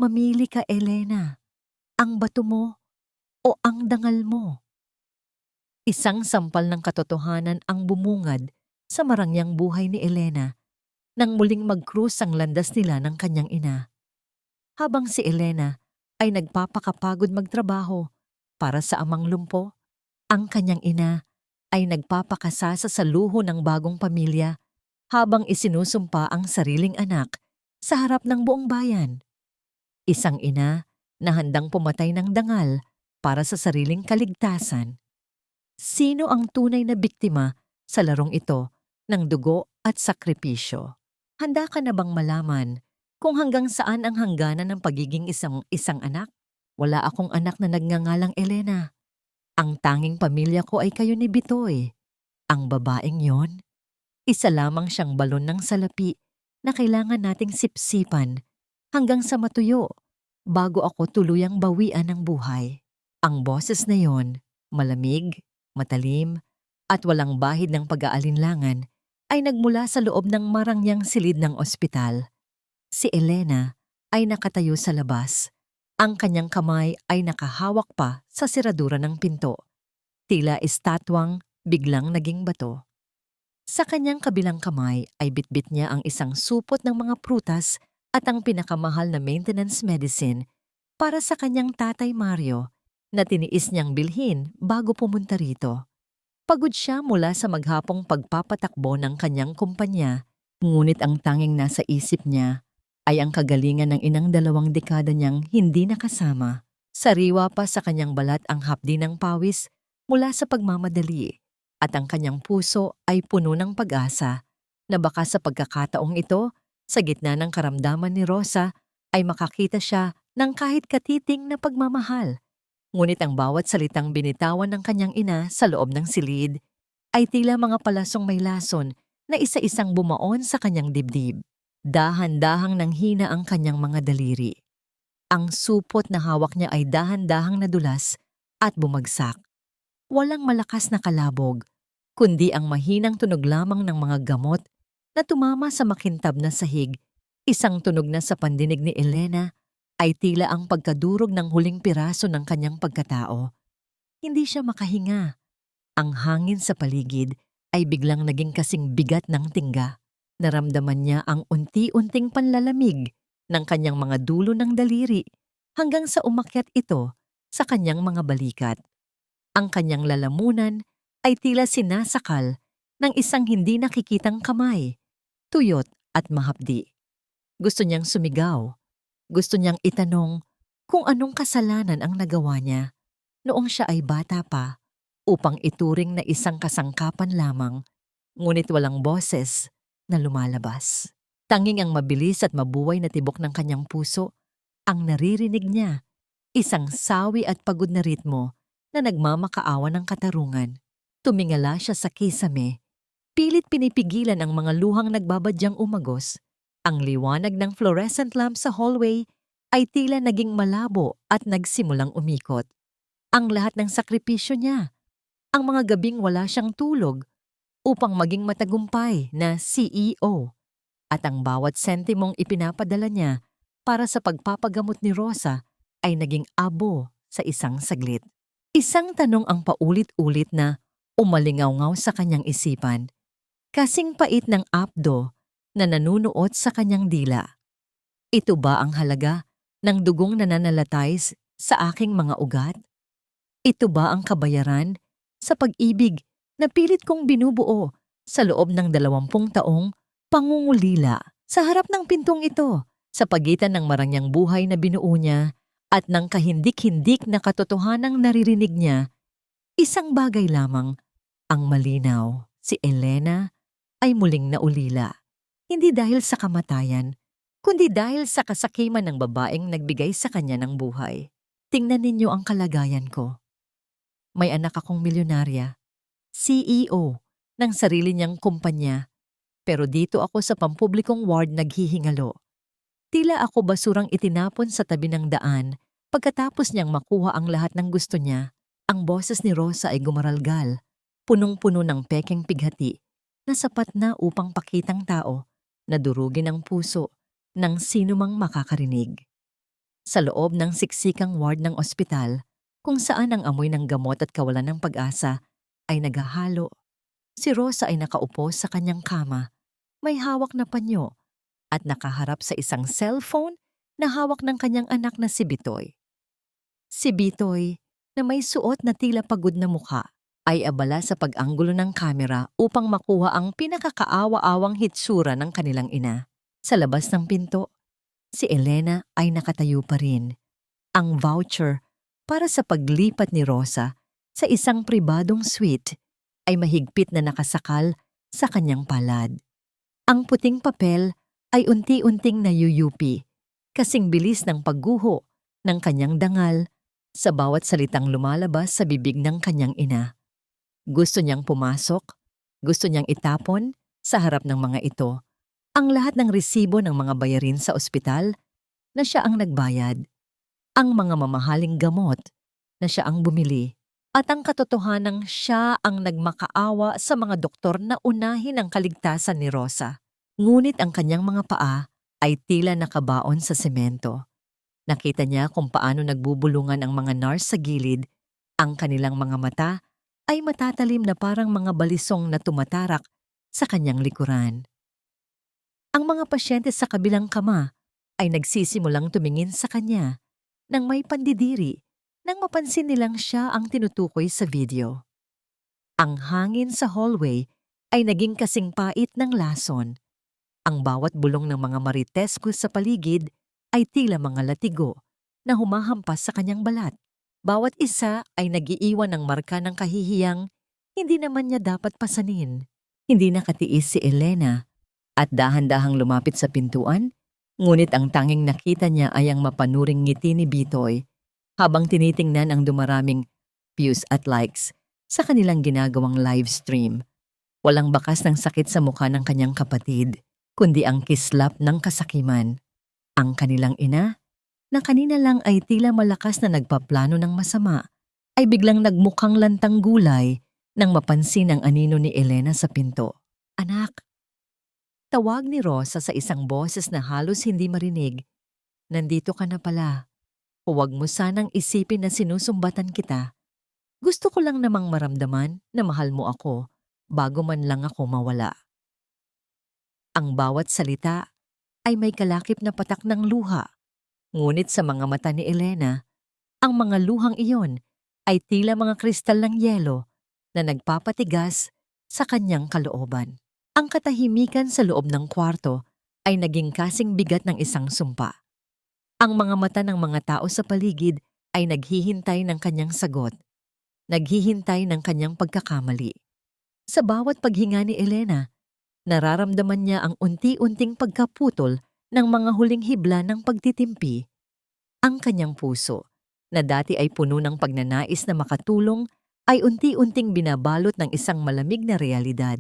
Mamili ka, Elena. Ang bato mo o ang dangal mo? Isang sampal ng katotohanan ang bumungad sa marangyang buhay ni Elena nang muling mag-cruise ang landas nila ng kanyang ina. Habang si Elena ay nagpapakapagod magtrabaho para sa amang lumpo, ang kanyang ina ay nagpapakasasa sa luho ng bagong pamilya habang isinusumpa ang sariling anak sa harap ng buong bayan. Isang ina na handang pumatay ng dangal para sa sariling kaligtasan. Sino ang tunay na biktima sa larong ito ng dugo at sakripisyo? Handa ka na bang malaman kung hanggang saan ang hangganan ng pagiging isang anak? Wala akong anak na nagngangalang Elena. Ang tanging pamilya ko ay kayo ni Bitoy. Ang babaeng yon, isa lamang siyang balon ng salapi na kailangan nating sipsipan hanggang sa matuyo bago ako tuluyang bawian ng buhay. Ang boses na yon, malamig, matalim, at walang bahid ng pag-aalinlangan, ay nagmula sa loob ng marangyang silid ng ospital. Si Elena ay nakatayo sa labas. Ang kanyang kamay ay nakahawak pa sa seradura ng pinto. Tila estatwang biglang naging bato. Sa kanyang kabilang kamay ay bitbit niya ang isang supot ng mga prutas at ang pinakamahal na maintenance medicine para sa kanyang tatay Mario na tiniis niyang bilhin bago pumunta rito. Pagod siya mula sa maghapong pagpapatakbo ng kanyang kumpanya, ngunit ang tanging nasa isip niya ay ang kagalingan ng inang 2 dekada niyang hindi nakasama. Sariwa pa sa kanyang balat ang hapdi ng pawis mula sa pagmamadali at ang kanyang puso ay puno ng pag-asa na baka sa pagkakataong ito, sa gitna ng karamdaman ni Rosa, ay makakita siya ng kahit katiting na pagmamahal. Ngunit ang bawat salitang binitawan ng kanyang ina sa loob ng silid ay tila mga palasong may lason na isa-isang bumaon sa kanyang dibdib. Dahan-dahang nanghina ang kanyang mga daliri. Ang supot na hawak niya ay dahan-dahang nadulas at bumagsak. Walang malakas na kalabog, kundi ang mahinang tunog lamang ng mga gamot na tumama sa makintab na sahig. Isang tunog na sa pandinig ni Elena ay tila ang pagkadurog ng huling piraso ng kanyang pagkatao. Hindi siya makahinga. Ang hangin sa paligid ay biglang naging kasing bigat ng tingga. Naramdaman niya ang unti-unting panlalamig ng kanyang mga dulo ng daliri hanggang sa umakyat ito sa kanyang mga balikat. Ang kanyang lalamunan ay tila sinasakal ng isang hindi nakikitang kamay, tuyot at mahapdi. Gusto niyang sumigaw. Gusto niyang itanong kung anong kasalanan ang nagawa niya noong siya ay bata pa upang ituring na isang kasangkapan lamang, ngunit walang boses na lumalabas. Tanging ang mabilis at mabuhay na tibok ng kanyang puso ang naririnig niya, isang sawi at pagod na ritmo na nagmamakaawa ng katarungan. Tumingala siya sa kisame, pilit pinipigilan ang mga luhang nagbabadyang umagos. Ang liwanag ng fluorescent lamp sa hallway ay tila naging malabo at nagsimulang umikot. Ang lahat ng sakripisyo niya, ang mga gabing wala siyang tulog upang maging matagumpay na CEO, at ang bawat sentimong ipinapadala niya para sa pagpapagamot ni Rosa ay naging abo sa isang saglit. Isang tanong ang paulit-ulit na umalingaw-ngaw sa kanyang isipan, kasing pait ng apdo na nanunuot sa kanyang dila. Ito ba ang halaga ng dugong nananalatay sa aking mga ugat? Ito ba ang kabayaran sa pag-ibig na pilit kong binubuo sa loob ng 20 taong pangungulila? Sa harap ng pintong ito, sa pagitan ng marangyang buhay na binuo niya at ng kahindik-hindik na katotohanang naririnig niya, isang bagay lamang ang malinaw: si Elena ay muling naulila. Hindi dahil sa kamatayan, kundi dahil sa kasakiman ng babaeng nagbigay sa kanya ng buhay. Tingnan ninyo ang kalagayan ko. May anak akong milyonarya, CEO ng sarili niyang kumpanya, pero dito ako sa pampublikong ward naghihingalo. Tila ako basurang itinapon sa tabi ng daan pagkatapos niyang makuha ang lahat ng gusto niya. Ang boses ni Rosa ay gumaralgal, punong-puno ng pekeng pighati na sapat na upang pakitang tao na durugin ang puso ng sinumang makakarinig. Sa loob ng siksikang ward ng ospital, kung saan ang amoy ng gamot at kawalan ng pag-asa ay naghahalo, si Rosa ay nakaupo sa kanyang kama, may hawak na panyo at nakaharap sa isang cellphone na hawak ng kanyang anak na si Bitoy. Si Bitoy, na may suot na tila pagod na mukha, ay abala sa pag-anggulo ng kamera upang makuha ang pinakakaawa-awang hitsura ng kanilang ina. Sa labas ng pinto, si Elena ay nakatayo pa rin. Ang voucher para sa paglipat ni Rosa sa isang pribadong suite ay mahigpit na nakasakal sa kanyang palad. Ang puting papel ay unti-unting nayuyupi, kasing bilis ng pagguho ng kanyang dangal sa bawat salitang lumalabas sa bibig ng kanyang ina. Gusto niyang pumasok, gusto niyang itapon sa harap ng mga ito ang lahat ng resibo ng mga bayarin sa ospital na siya ang nagbayad, ang mga mamahaling gamot na siya ang bumili, at ang katotohanang siya ang nagmakaawa sa mga doktor na unahin ang kaligtasan ni Rosa. Ngunit ang kanyang mga paa ay tila nakabaon sa semento. Nakita niya kung paano nagbubulungan ang mga nurse sa gilid, ang kanilang mga mata ay matatalim na parang mga balisong na tumatarak sa kanyang likuran. Ang mga pasyente sa kabilang kama ay nagsisimulang tumingin sa kanya nang may pandidiri nang mapansin nilang siya ang tinutukoy sa video. Ang hangin sa hallway ay naging kasing pait ng lason. Ang bawat bulong ng mga marites sa paligid ay tila mga latigo na humahampas sa kanyang balat. Bawat isa ay nagiiwan ng marka ng kahihiyang hindi naman niya dapat pasanin. Hindi nakatiis si Elena at dahan-dahang lumapit sa pintuan, ngunit ang tanging nakita niya ay ang mapanuring ngiti ni Bitoy habang tinitingnan ang dumaraming views at likes sa kanilang ginagawang live stream. Walang bakas ng sakit sa mukha ng kanyang kapatid, kundi ang kislap ng kasakiman. Ang kanilang ina, na kanina lang ay tila malakas na nagpaplano ng masama, ay biglang nagmukhang lantang gulay nang mapansin ang anino ni Elena sa pinto. "Anak," tawag ni Rosa sa isang boses na halos hindi marinig. "Nandito ka na pala. Huwag mo sanang isipin na sinusumbatan kita. Gusto ko lang namang maramdaman na mahal mo ako bago man lang ako mawala." Ang bawat salita ay may kalakip na patak ng luha. Ngunit sa mga mata ni Elena, ang mga luhang iyon ay tila mga kristal ng yelo na nagpapatigas sa kanyang kalooban. Ang katahimikan sa loob ng kwarto ay naging kasing bigat ng isang sumpa. Ang mga mata ng mga tao sa paligid ay naghihintay ng kanyang sagot, naghihintay ng kanyang pagkakamali. Sa bawat paghinga ni Elena, nararamdaman niya ang unti-unting pagkaputol ng mga huling hibla ng pagtitimpi. Ang kanyang puso, na dati ay puno ng pagnanais na makatulong, ay unti-unting binabalot ng isang malamig na realidad.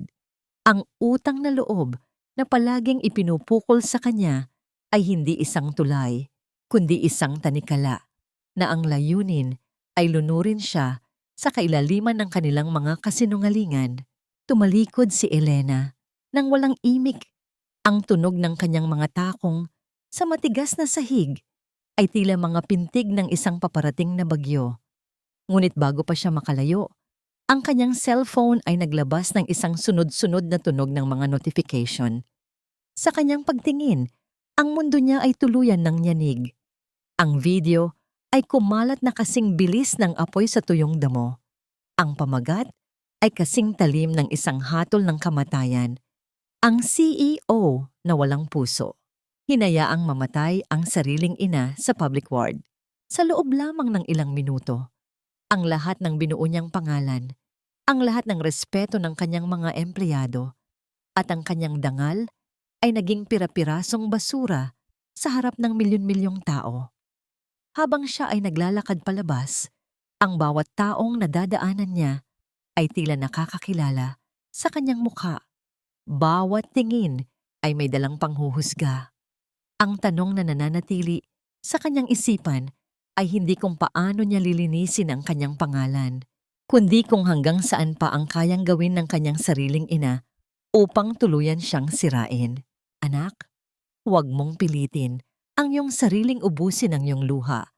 Ang utang na loob na palaging ipinupukol sa kanya ay hindi isang tulay, kundi isang tanikala, na ang layunin ay lunurin siya sa kailaliman ng kanilang mga kasinungalingan. Tumalikod si Elena nang walang imik. Ang tunog ng kanyang mga takong sa matigas na sahig ay tila mga pintig ng isang paparating na bagyo. Ngunit bago pa siya makalayo, ang kanyang cellphone ay naglabas ng isang sunod-sunod na tunog ng mga notification. Sa kanyang pagtingin, ang mundo niya ay tuluyan ng yanig. Ang video ay kumalat na kasing bilis ng apoy sa tuyong damo. Ang pamagat ay kasing talim ng isang hatol ng kamatayan. Ang CEO na walang puso, hinayaang mamatay ang sariling ina sa public ward. Sa loob lamang ng ilang minuto, ang lahat ng binuo niyang pangalan, ang lahat ng respeto ng kanyang mga empleyado, at ang kanyang dangal ay naging pira-pirasong basura sa harap ng milyon-milyong tao. Habang siya ay naglalakad palabas, ang bawat taong nadadaanan niya ay tila nakakakilala sa kanyang mukha. Bawat tingin ay may dalang panghuhusga. Ang tanong na nananatili sa kanyang isipan ay hindi kung paano niya lilinisin ang kanyang pangalan, kundi kung hanggang saan pa ang kayang gawin ng kanyang sariling ina upang tuluyan siyang sirain. "Anak, huwag mong pilitin ang iyong sariling ubusin ang iyong luha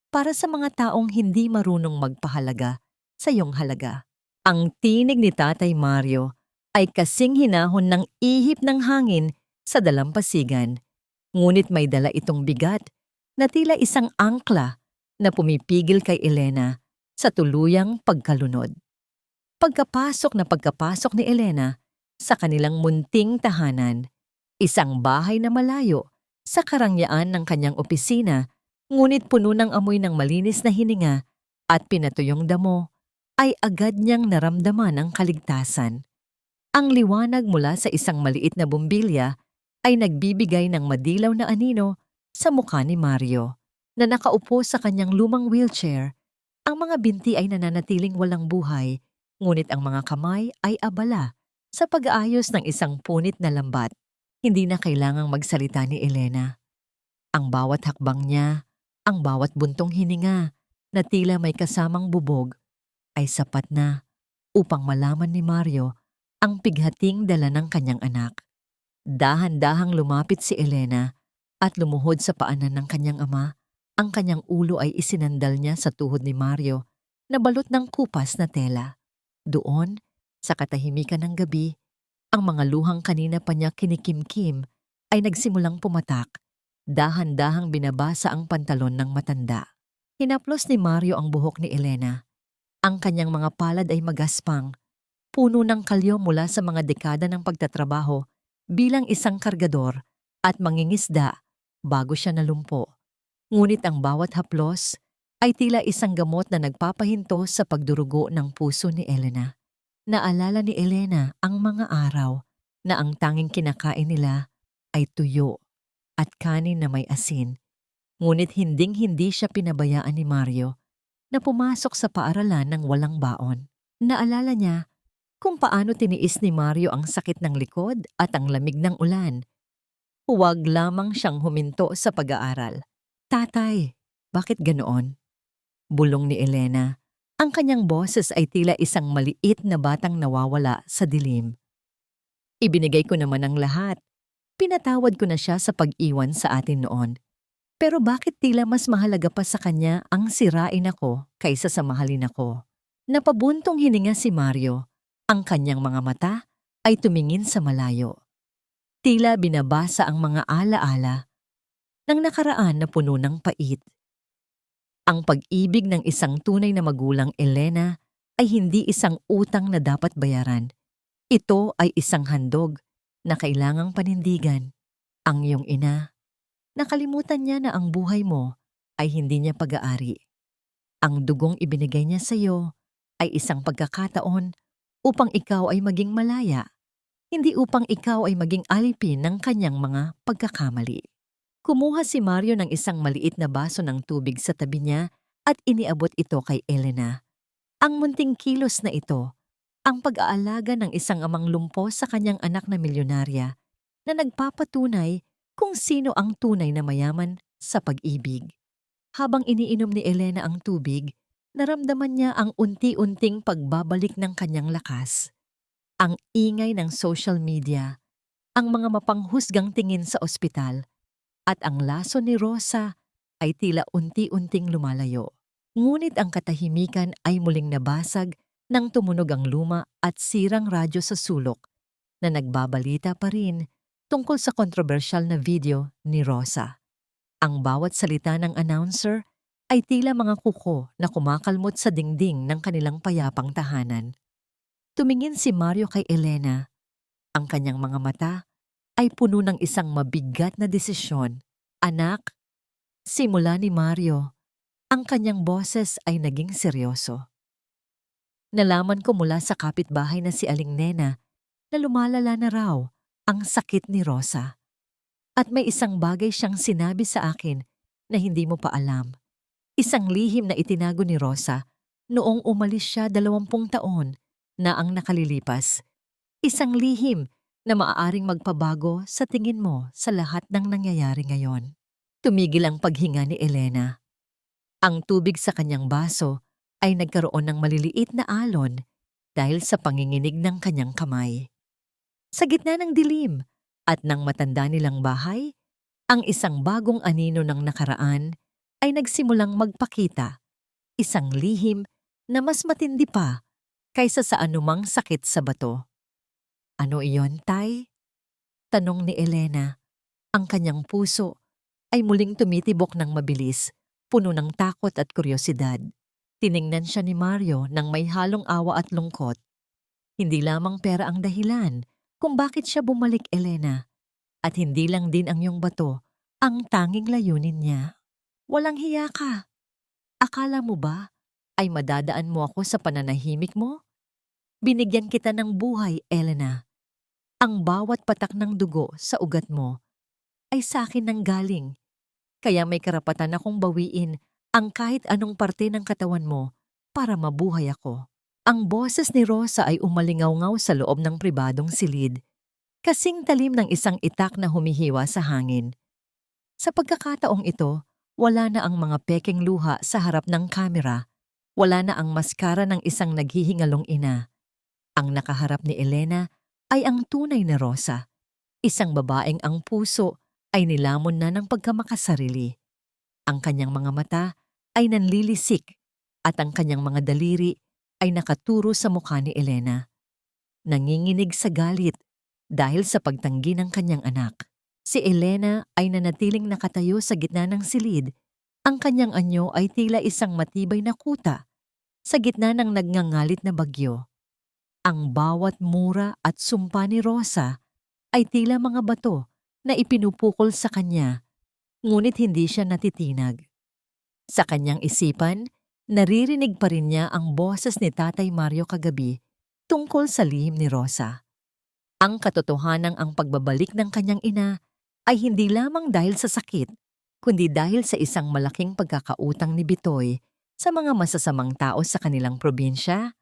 para sa mga taong hindi marunong magpahalaga sa iyong halaga. Ang tinig ni Tatay Mario ay kasing hinahon ng ihip ng hangin sa dalampasigan, ngunit may dala itong bigat na tila isang angkla na pumipigil kay Elena sa tuluyang pagkalunod. Pagkapasok ni Elena sa kanilang munting tahanan, isang bahay na malayo sa karangyaan ng kanyang opisina, ngunit puno ng amoy ng malinis na hininga at pinatuyong damo, ay agad niyang naramdaman ang kaligtasan. Ang liwanag mula sa isang maliit na bumbilya ay nagbibigay ng madilaw na anino sa mukha ni Mario, na nakaupo sa kanyang lumang wheelchair. Ang mga binti ay nananatiling walang buhay, ngunit ang mga kamay ay abala sa pag-aayos ng isang punit na lambat. Hindi na kailangang magsalita ni Elena. Ang bawat hakbang niya, ang bawat buntong hininga na tila may kasamang bubog ay sapat na upang malaman ni Mario ang pighating dala ng kanyang anak. Dahan-dahang lumapit si Elena at lumuhod sa paanan ng kanyang ama. Ang kanyang ulo ay isinandal niya sa tuhod ni Mario na balot ng kupas na tela. Doon, sa katahimikan ng gabi, ang mga luhang kanina pa niya kinikimkim ay nagsimulang pumatak. Dahan-dahang binabasa ang pantalon ng matanda. Hinaplos ni Mario ang buhok ni Elena. Ang kanyang mga palad ay magaspang, puno ng kalyo mula sa mga dekada ng pagtatrabaho bilang isang kargador at mangingisda bago siya nalumpo. Ngunit ang bawat haplos ay tila isang gamot na nagpapahinto sa pagdurugo ng puso ni Elena. Naalala ni Elena ang mga araw na ang tanging kinakain nila ay tuyo at kanin na may asin. Ngunit hinding-hindi siya pinabayaan ni Mario na pumasok sa paaralan ng walang baon. Naalala niya kung paano tiniis ni Mario ang sakit ng likod at ang lamig ng ulan. Huwag lamang siyang huminto sa pag-aaral. Tatay, bakit ganoon? Bulong ni Elena. Ang kanyang boses ay tila isang maliit na batang nawawala sa dilim. Ibinigay ko naman ang lahat. Pinatawad ko na siya sa pag-iwan sa atin noon. Pero bakit tila mas mahalaga pa sa kanya ang sirain ako kaysa sa mahalin ako? Napabuntong hininga si Mario. Ang kanyang mga mata ay tumingin sa malayo. Tila binabasa ang mga alaala ng nakaraan na puno ng pait. Ang pag-ibig ng isang tunay na magulang, Elena, ay hindi isang utang na dapat bayaran. Ito ay isang handog na kailangang panindigan. Ang iyong ina, nakalimutan niya na ang buhay mo ay hindi niya pag-aari. Ang dugong ibinigay niya sa iyo ay isang pagkakataon upang ikaw ay maging malaya, hindi upang ikaw ay maging alipin ng kanyang mga pagkakamali. Kumuha si Mario ng isang maliit na baso ng tubig sa tabi niya at iniabot ito kay Elena. Ang munting kilos na ito, ang pag-aalaga ng isang amang lumpo sa kanyang anak na milyonarya na nagpapatunay kung sino ang tunay na mayaman sa pag-ibig. Habang iniinom ni Elena ang tubig, naramdaman niya ang unti-unting pagbabalik ng kanyang lakas. Ang ingay ng social media, ang mga mapanghusgang tingin sa ospital, at ang laso ni Rosa ay tila unti-unting lumalayo. Ngunit ang katahimikan ay muling nabasag nang tumunog ang luma at sirang radyo sa sulok na nagbabalita pa rin tungkol sa kontrobersyal na video ni Rosa. Ang bawat salita ng announcer ay tila mga kuko na kumakalmot sa dingding ng kanilang payapang tahanan. Tumingin si Mario kay Elena. Ang kanyang mga mata ay puno ng isang mabigat na desisyon. Anak, simula ni Mario, ang kanyang boses ay naging seryoso. Nalaman ko mula sa kapitbahay na si Aling Nena na lumalala na raw ang sakit ni Rosa. At may isang bagay siyang sinabi sa akin na hindi mo pa alam. Isang lihim na itinago ni Rosa noong umalis siya 20 taon na ang nakalilipas. Isang lihim na maaaring magpabago sa tingin mo sa lahat ng nangyayari ngayon. Tumigil ang paghinga ni Elena. Ang tubig sa kanyang baso ay nagkaroon ng maliliit na alon dahil sa panginginig ng kanyang kamay. Sa gitna ng dilim at ng matanda nilang bahay, Ang isang bagong anino ng nakaraan ay nagsimulang magpakita, isang lihim na mas matindi pa kaysa sa anumang sakit sa bato. Ano iyon, Tay? Tanong ni Elena. Ang kanyang puso ay muling tumitibok ng mabilis, puno ng takot at kuryosidad. Tiningnan siya ni Mario nang may halong awa at lungkot. Hindi lamang pera ang dahilan kung bakit siya bumalik, Elena. At hindi lang din ang iyong bato ang tanging layunin niya. Walang hiya ka. Akala mo ba ay madadaan mo ako sa pananahimik mo? Binigyan kita ng buhay, Elena. Ang bawat patak ng dugo sa ugat mo ay sa akin nang galing. Kaya may karapatan akong bawiin ang kahit anong parte ng katawan mo para mabuhay ako. Ang boses ni Rosa ay umalingaw-ngaw sa loob ng pribadong silid, kasing talim ng isang itak na humihiwa sa hangin. Sa pagkakataong ito, wala na ang mga pekeng luha sa harap ng kamera, wala na ang maskara ng isang naghihingalong ina. Ang nakaharap ni Elena ay ang tunay na Rosa, isang babaeng ang puso ay nilamon na ng pagkamakasarili. Ang kanyang mga mata ay nanlilisik at ang kanyang mga daliri ay nakaturo sa mukha ni Elena. Nanginginig sa galit dahil sa pagtanggi ng kanyang anak. Si Elena ay nanatiling nakatayo sa gitna ng silid. Ang kanyang anyo ay tila isang matibay na kuta sa gitna ng nagngangalit na bagyo. Ang bawat mura at sumpa ni Rosa ay tila mga bato na ipinupukol sa kanya, ngunit hindi siya natitinag. Sa kanyang isipan, naririnig pa rin niya ang boses ni Tatay Mario kagabi tungkol sa lihim ni Rosa. Ang katotohanang ang pagbabalik ng kanyang ina ay hindi lamang dahil sa sakit, kundi dahil sa isang malaking pagkakautang ni Bitoy sa mga masasamang tao sa kanilang probinsya,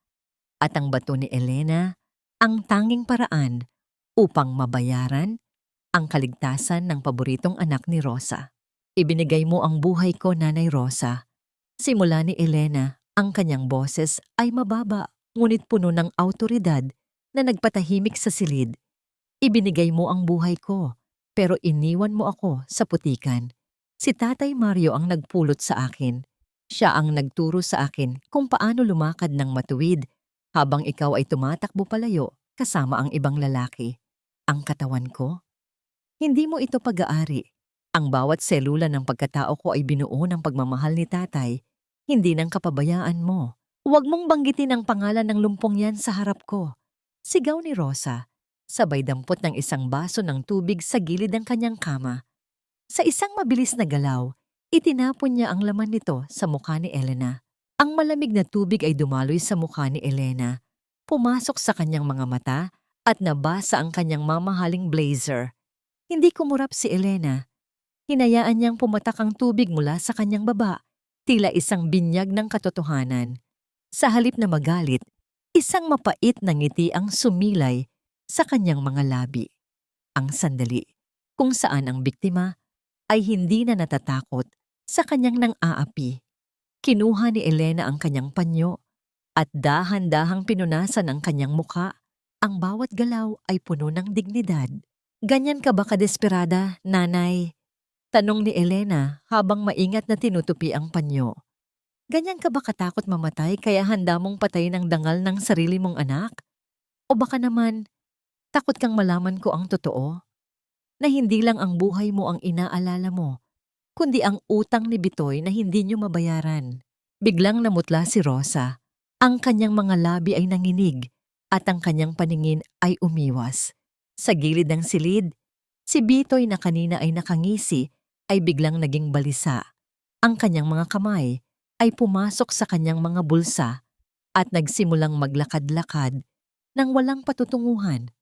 at ang bato ni Elena ang tanging paraan upang mabayaran ang kaligtasan ng paboritong anak ni Rosa. Ibinigay mo ang buhay ko, Nanay Rosa. Simula ni Elena, ang kanyang boses ay mababa ngunit puno ng awtoridad na nagpatahimik sa silid. Ibinigay mo ang buhay ko, pero iniwan mo ako sa putikan. Si Tatay Mario ang nagpulot sa akin. Siya ang nagturo sa akin kung paano lumakad ng matuwid habang ikaw ay tumatakbo palayo kasama ang ibang lalaki. Ang katawan ko? Hindi mo ito pag-aari. Ang bawat selula ng pagkatao ko ay binuo ng pagmamahal ni Tatay, hindi ng kapabayaan mo. Huwag mong banggitin ang pangalan ng lumpong yan sa harap ko. Sigaw ni Rosa, sabay dampot ng isang baso ng tubig sa gilid ng kanyang kama. Sa isang mabilis na galaw, itinapon niya ang laman nito sa mukha ni Elena. Ang malamig na tubig ay dumaloy sa mukha ni Elena, pumasok sa kanyang mga mata at nabasa ang kanyang mamahaling blazer. Hindi kumurap si Elena. Hinayaan niyang pumatak ang tubig mula sa kanyang baba, tila isang binyag ng katotohanan. Sa halip na magalit, isang mapait na ngiti ang sumilay sa kanyang mga labi. Ang sandali kung saan ang biktima ay hindi na natatakot sa kanyang nang-aapi. Kinuha ni Elena ang kanyang panyo at dahan-dahang pinunasan ang kanyang mukha. Ang bawat galaw ay puno ng dignidad. Ganyan ka ba kadesperada, Nanay? Tanong ni Elena habang maingat na tinutupi ang panyo. Ganyan ka ba katakot mamatay kaya handa mong patayin ang dangal ng sarili mong anak? O baka naman, takot kang malaman ko ang totoo? Na hindi lang ang buhay mo ang inaalala mo, kundi ang utang ni Bitoy na hindi niyo mabayaran. Biglang namutla si Rosa. Ang kanyang mga labi ay nanginig at ang kanyang paningin ay umiwas. Sa gilid ng silid, si Bitoy na kanina ay nakangisi ay biglang naging balisa. Ang kanyang mga kamay ay pumasok sa kanyang mga bulsa at nagsimulang maglakad-lakad nang walang patutunguhan.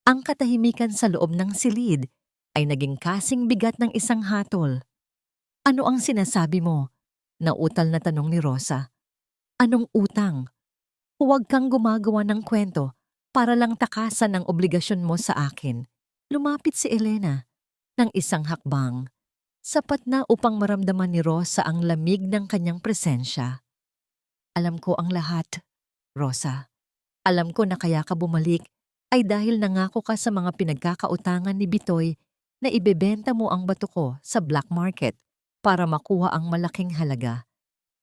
Ang katahimikan sa loob ng silid ay naging kasing bigat ng isang hatol. Ano ang sinasabi mo? Nautal na tanong ni Rosa. Anong utang? Huwag kang gumagawa ng kwento para lang takasan ang obligasyon mo sa akin. Lumapit si Elena ng isang hakbang. Sapat na upang maramdaman ni Rosa ang lamig ng kanyang presensya. Alam ko ang lahat, Rosa. Alam ko na kaya ka bumalik ay dahil nangako ka sa mga pinagkakautangan ni Bitoy na ibebenta mo ang bato ko sa black market para makuha ang malaking halaga.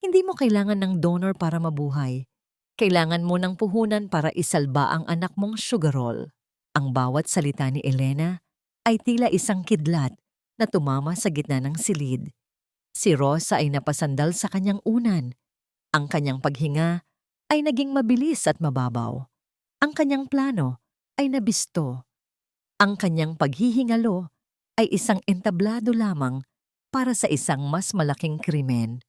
Hindi mo kailangan ng donor para mabuhay. Kailangan mo ng puhunan para isalba ang anak mong sugarol. Ang bawat salita ni Elena ay tila isang kidlat na tumama sa gitna ng silid. Si Rosa ay napasandal sa kanyang unan. Ang kanyang paghinga ay naging mabilis at mababaw. Ang kanyang plano ay nabisto. Ang kanyang paghihingalo ay isang entablado lamang para sa isang mas malaking krimen.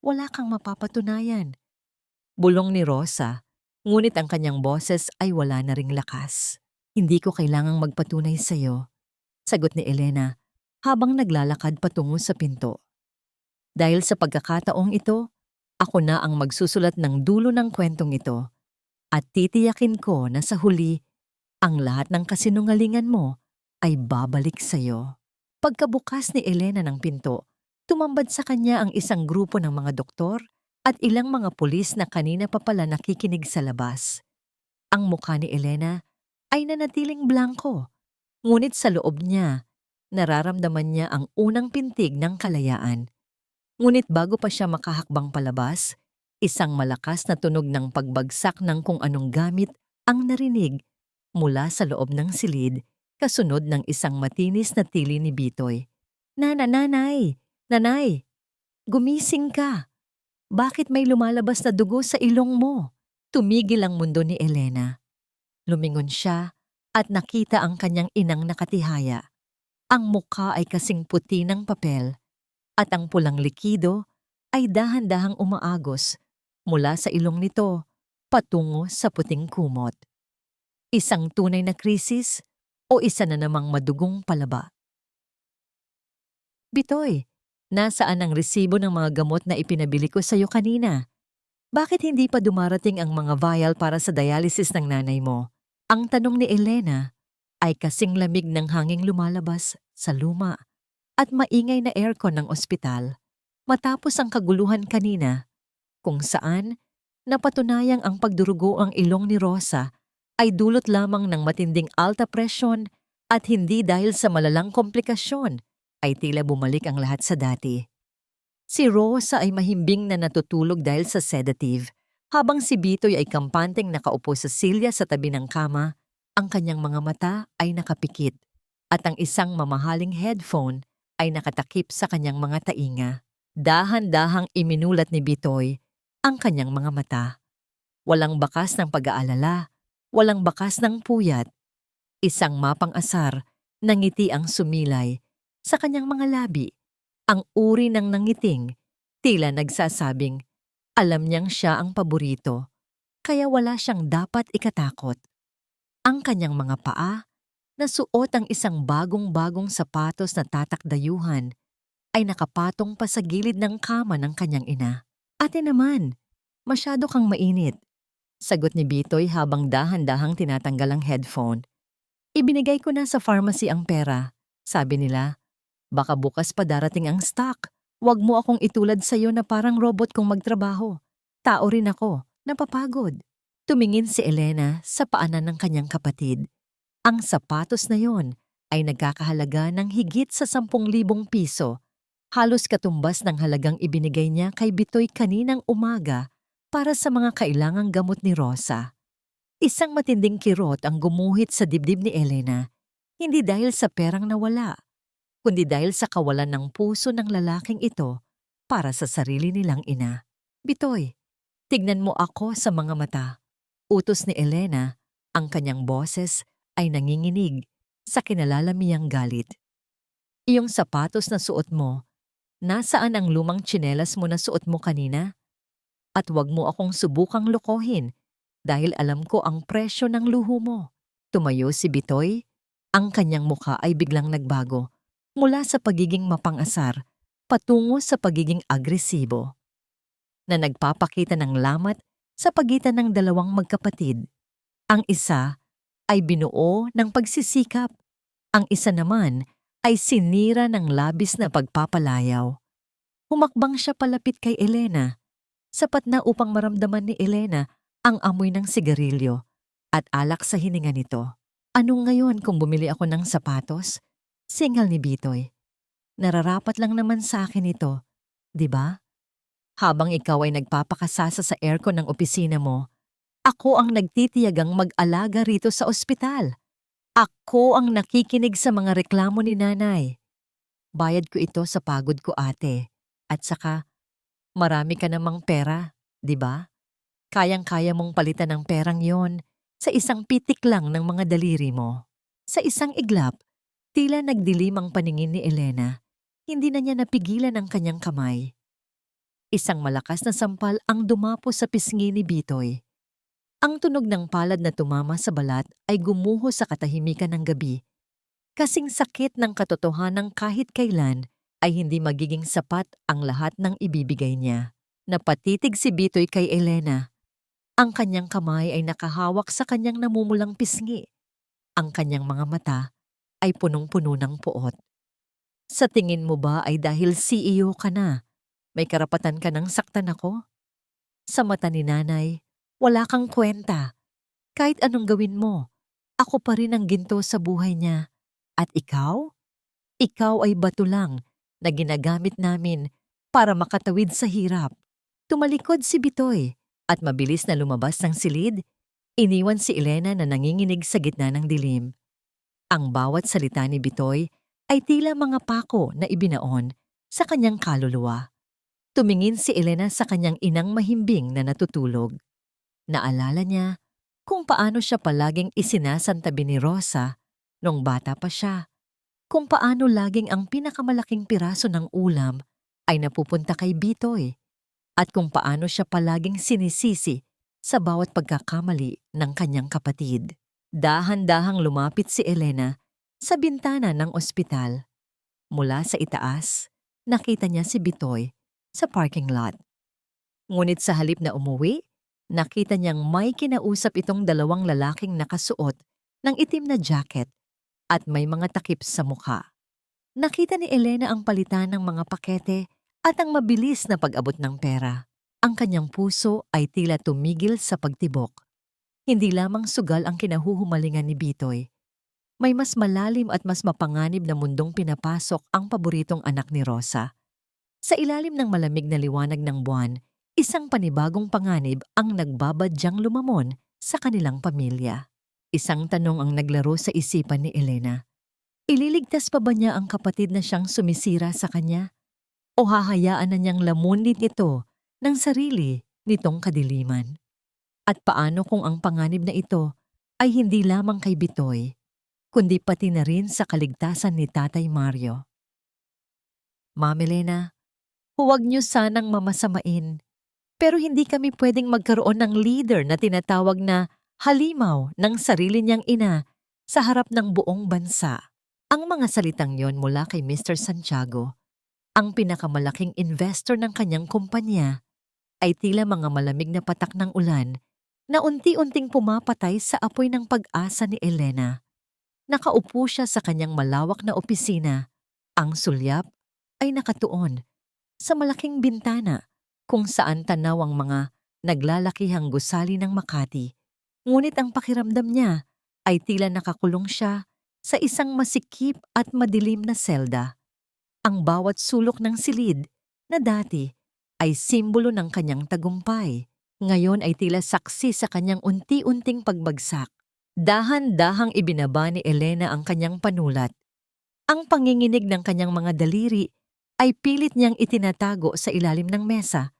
Wala kang mapapatunayan. Bulong ni Rosa, ngunit ang kanyang boses ay wala na ring lakas. Hindi ko kailangang magpatunay sa'yo, sagot ni Elena habang naglalakad patungo sa pinto. Dahil sa pagkakataong ito, ako na ang magsusulat ng dulo ng kwentong ito at titiyakin ko na sa huli, ang lahat ng kasinungalingan mo ay babalik sa'yo. Pagkabukas ni Elena ng pinto, tumambad sa kanya ang isang grupo ng mga doktor at ilang mga pulis na kanina pa pala nakikinig sa labas. Ang mukha ni Elena ay nanatiling blanko, ngunit sa loob niya, nararamdaman niya ang unang pintig ng kalayaan. Ngunit bago pa siya makahakbang palabas, isang malakas na tunog ng pagbagsak ng kung anong gamit ang narinig mula sa loob ng silid, kasunod ng isang matinis na tili ni Bitoy. Nanay! Nanay! Gumising ka! Bakit may lumalabas na dugo sa ilong mo? Tumigil ang mundo ni Elena. Lumingon siya at nakita ang kanyang inang nakatihaya. Ang mukha ay kasing puti ng papel at ang pulang likido ay dahan-dahang umaagos mula sa ilong nito patungo sa puting kumot. Isang tunay na krisis o isa na namang madugong palaba? Bitoy, nasaan ang resibo ng mga gamot na ipinabili ko sa iyo kanina? Bakit hindi pa dumarating ang mga vial para sa dialysis ng nanay mo? Ang tanong ni Elena ay kasing lamig ng hanging lumalabas sa luma at maingay na aircon ng ospital matapos ang kaguluhan kanina kung saan napatunayang ang pagdurugo ang ilong ni Rosa ay dulot lamang ng matinding alta presyon at hindi dahil sa malalang komplikasyon ay tila bumalik ang lahat sa dati. Si Rosa ay mahimbing na natutulog dahil sa sedative, habang si Bitoy ay kampanteng nakaupo sa silya sa tabi ng kama, ang kanyang mga mata ay nakapikit at ang isang mamahaling headphone ay nakatakip sa kanyang mga tainga. Dahan-dahang iminulat ni Bitoy ang kanyang mga mata. Walang bakas ng pag-aalala, walang bakas ng puyat. Isang mapang-asar na ngiti ang sumilay sa kanyang mga labi. Ang uri ng nangiting, tila nagsasabing, alam niyang siya ang paborito, kaya wala siyang dapat ikatakot. Ang kanyang mga paa, nasuot ang isang bagong-bagong sapatos na tatakdayuhan, ay nakapatong pa sa gilid ng kama ng kanyang ina. Ate naman, masyado kang mainit, sagot ni Bitoy habang dahan-dahang tinatanggal ang headphone. Ibinigay ko na sa pharmacy ang pera, sabi nila. Baka bukas pa darating ang stock. Huwag mo akong itulad sa'yo na parang robot kong magtrabaho. Tao rin ako, napapagod. Tumingin si Elena sa paanan ng kanyang kapatid. Ang sapatos na yon ay nagkakahalaga ng higit sa 10,000 piso. Halos katumbas ng halagang ibinigay niya kay Bitoy kaninang umaga para sa mga kailangang gamot ni Rosa. Isang matinding kirot ang gumuhit sa dibdib ni Elena, hindi dahil sa perang nawala, kundi dahil sa kawalan ng puso ng lalaking ito para sa sarili nilang ina. Bitoy, tignan mo ako sa mga mata. Utos ni Elena, ang kanyang boses ay nanginginig sa kinalalamiyang galit. Iyong sapatos na suot mo, nasaan ang lumang tsinelas mo na suot mo kanina? At huwag mo akong subukang lokohin dahil alam ko ang presyo ng luho mo. Tumayo si Bitoy, ang kanyang mukha ay biglang nagbago. Mula sa pagiging mapang-asar, patungo sa pagiging agresibo, na nagpapakita ng lamat sa pagitan ng dalawang magkapatid. Ang isa ay binuo ng pagsisikap, ang isa naman ay sinira ng labis na pagpapalayaw. Humakbang siya palapit kay Elena, sapat na upang maramdaman ni Elena ang amoy ng sigarilyo at alak sa hininga nito. Anong ngayon kung bumili ako ng sapatos? Singal ni Bitoy. Nararapat lang naman sa akin ito, di ba? Habang ikaw ay nagpapakasasa sa aircon ng opisina mo, ako ang nagtitiyagang mag-alaga rito sa ospital. Ako ang nakikinig sa mga reklamo ni nanay. Bayad ko ito sa pagod ko, ate. At saka, marami ka namang pera, di ba? Kayang-kaya mong palitan ng perang yon sa isang pitik lang ng mga daliri mo. Sa isang iglap, tila nagdilim ang paningin ni Elena. Hindi na niya napigilan ang kanyang kamay. Isang malakas na sampal ang dumapo sa pisngi ni Bitoy. Ang tunog ng palad na tumama sa balat ay gumuho sa katahimikan ng gabi. Kasing sakit ng katotohanang kahit kailan ay hindi magiging sapat ang lahat ng ibibigay niya. Napatitig si Bitoy kay Elena. Ang kanyang kamay ay nakahawak sa kanyang namumulang pisngi. Ang kanyang mga mata ay punong-puno ng puot. Sa tingin mo ba ay dahil CEO ka na, may karapatan ka nang saktan ako? Sa mata ni nanay, wala kang kwenta. Kahit anong gawin mo, ako pa rin ang ginto sa buhay niya. At ikaw? Ikaw ay bato lang na ginagamit namin para makatawid sa hirap. Tumalikod si Bitoy at mabilis na lumabas ng silid. Iniwan si Elena na nanginginig sa gitna ng dilim. Ang bawat salita ni Bitoy ay tila mga pako na ibinaon sa kanyang kaluluwa. Tumingin si Elena sa kanyang inang mahimbing na natutulog. Naalala niya kung paano siya palaging isinasantabi ni Rosa nung bata pa siya. Kung paano laging ang pinakamalaking piraso ng ulam ay napupunta kay Bitoy. At kung paano siya palaging sinisisi sa bawat pagkakamali ng kanyang kapatid. Dahan-dahang lumapit si Elena sa bintana ng ospital. Mula sa itaas, nakita niya si Bitoy sa parking lot. Ngunit sa halip na umuwi, nakita niyang may kinausap itong dalawang lalaking nakasuot ng itim na jacket at may mga takip sa mukha. Nakita ni Elena ang palitan ng mga pakete at ang mabilis na pag-abot ng pera. Ang kanyang puso ay tila tumigil sa pagtibok. Hindi lamang sugal ang kinahuhumalingan ni Bitoy. May mas malalim at mas mapanganib na mundong pinapasok ang paboritong anak ni Rosa. Sa ilalim ng malamig na liwanag ng buwan, isang panibagong panganib ang nagbabadyang lumamon sa kanilang pamilya. Isang tanong ang naglaro sa isipan ni Elena. Ililigtas pa ba niya ang kapatid na siyang sumisira sa kanya? O hahayaan na niyang lamunin ito ng sarili nitong kadiliman? At paano kung ang panganib na ito ay hindi lamang kay Bitoy, kundi pati na rin sa kaligtasan ni Tatay Mario? Ma'am Elena, huwag niyo sanang mamasamain, pero hindi kami pwedeng magkaroon ng leader na tinatawag na halimaw ng sarili niyang ina sa harap ng buong bansa. Ang mga salitang yon mula kay Mr. Santiago, ang pinakamalaking investor ng kanyang kumpanya, ay tila mga malamig na patak ng ulan na unti-unting pumapatay sa apoy ng pag-asa ni Elena. Nakaupo siya sa kanyang malawak na opisina. Ang sulyap ay nakatuon sa malaking bintana kung saan tanaw ang mga naglalakihang gusali ng Makati. Ngunit ang pakiramdam niya ay tila nakakulong siya sa isang masikip at madilim na selda. Ang bawat sulok ng silid na dati ay simbolo ng kanyang tagumpay. Ngayon ay tila saksi sa kanyang unti-unting pagbagsak. Dahan-dahang ibinaba ni Elena ang kanyang panulat. Ang panginginig ng kanyang mga daliri ay pilit niyang itinatago sa ilalim ng mesa.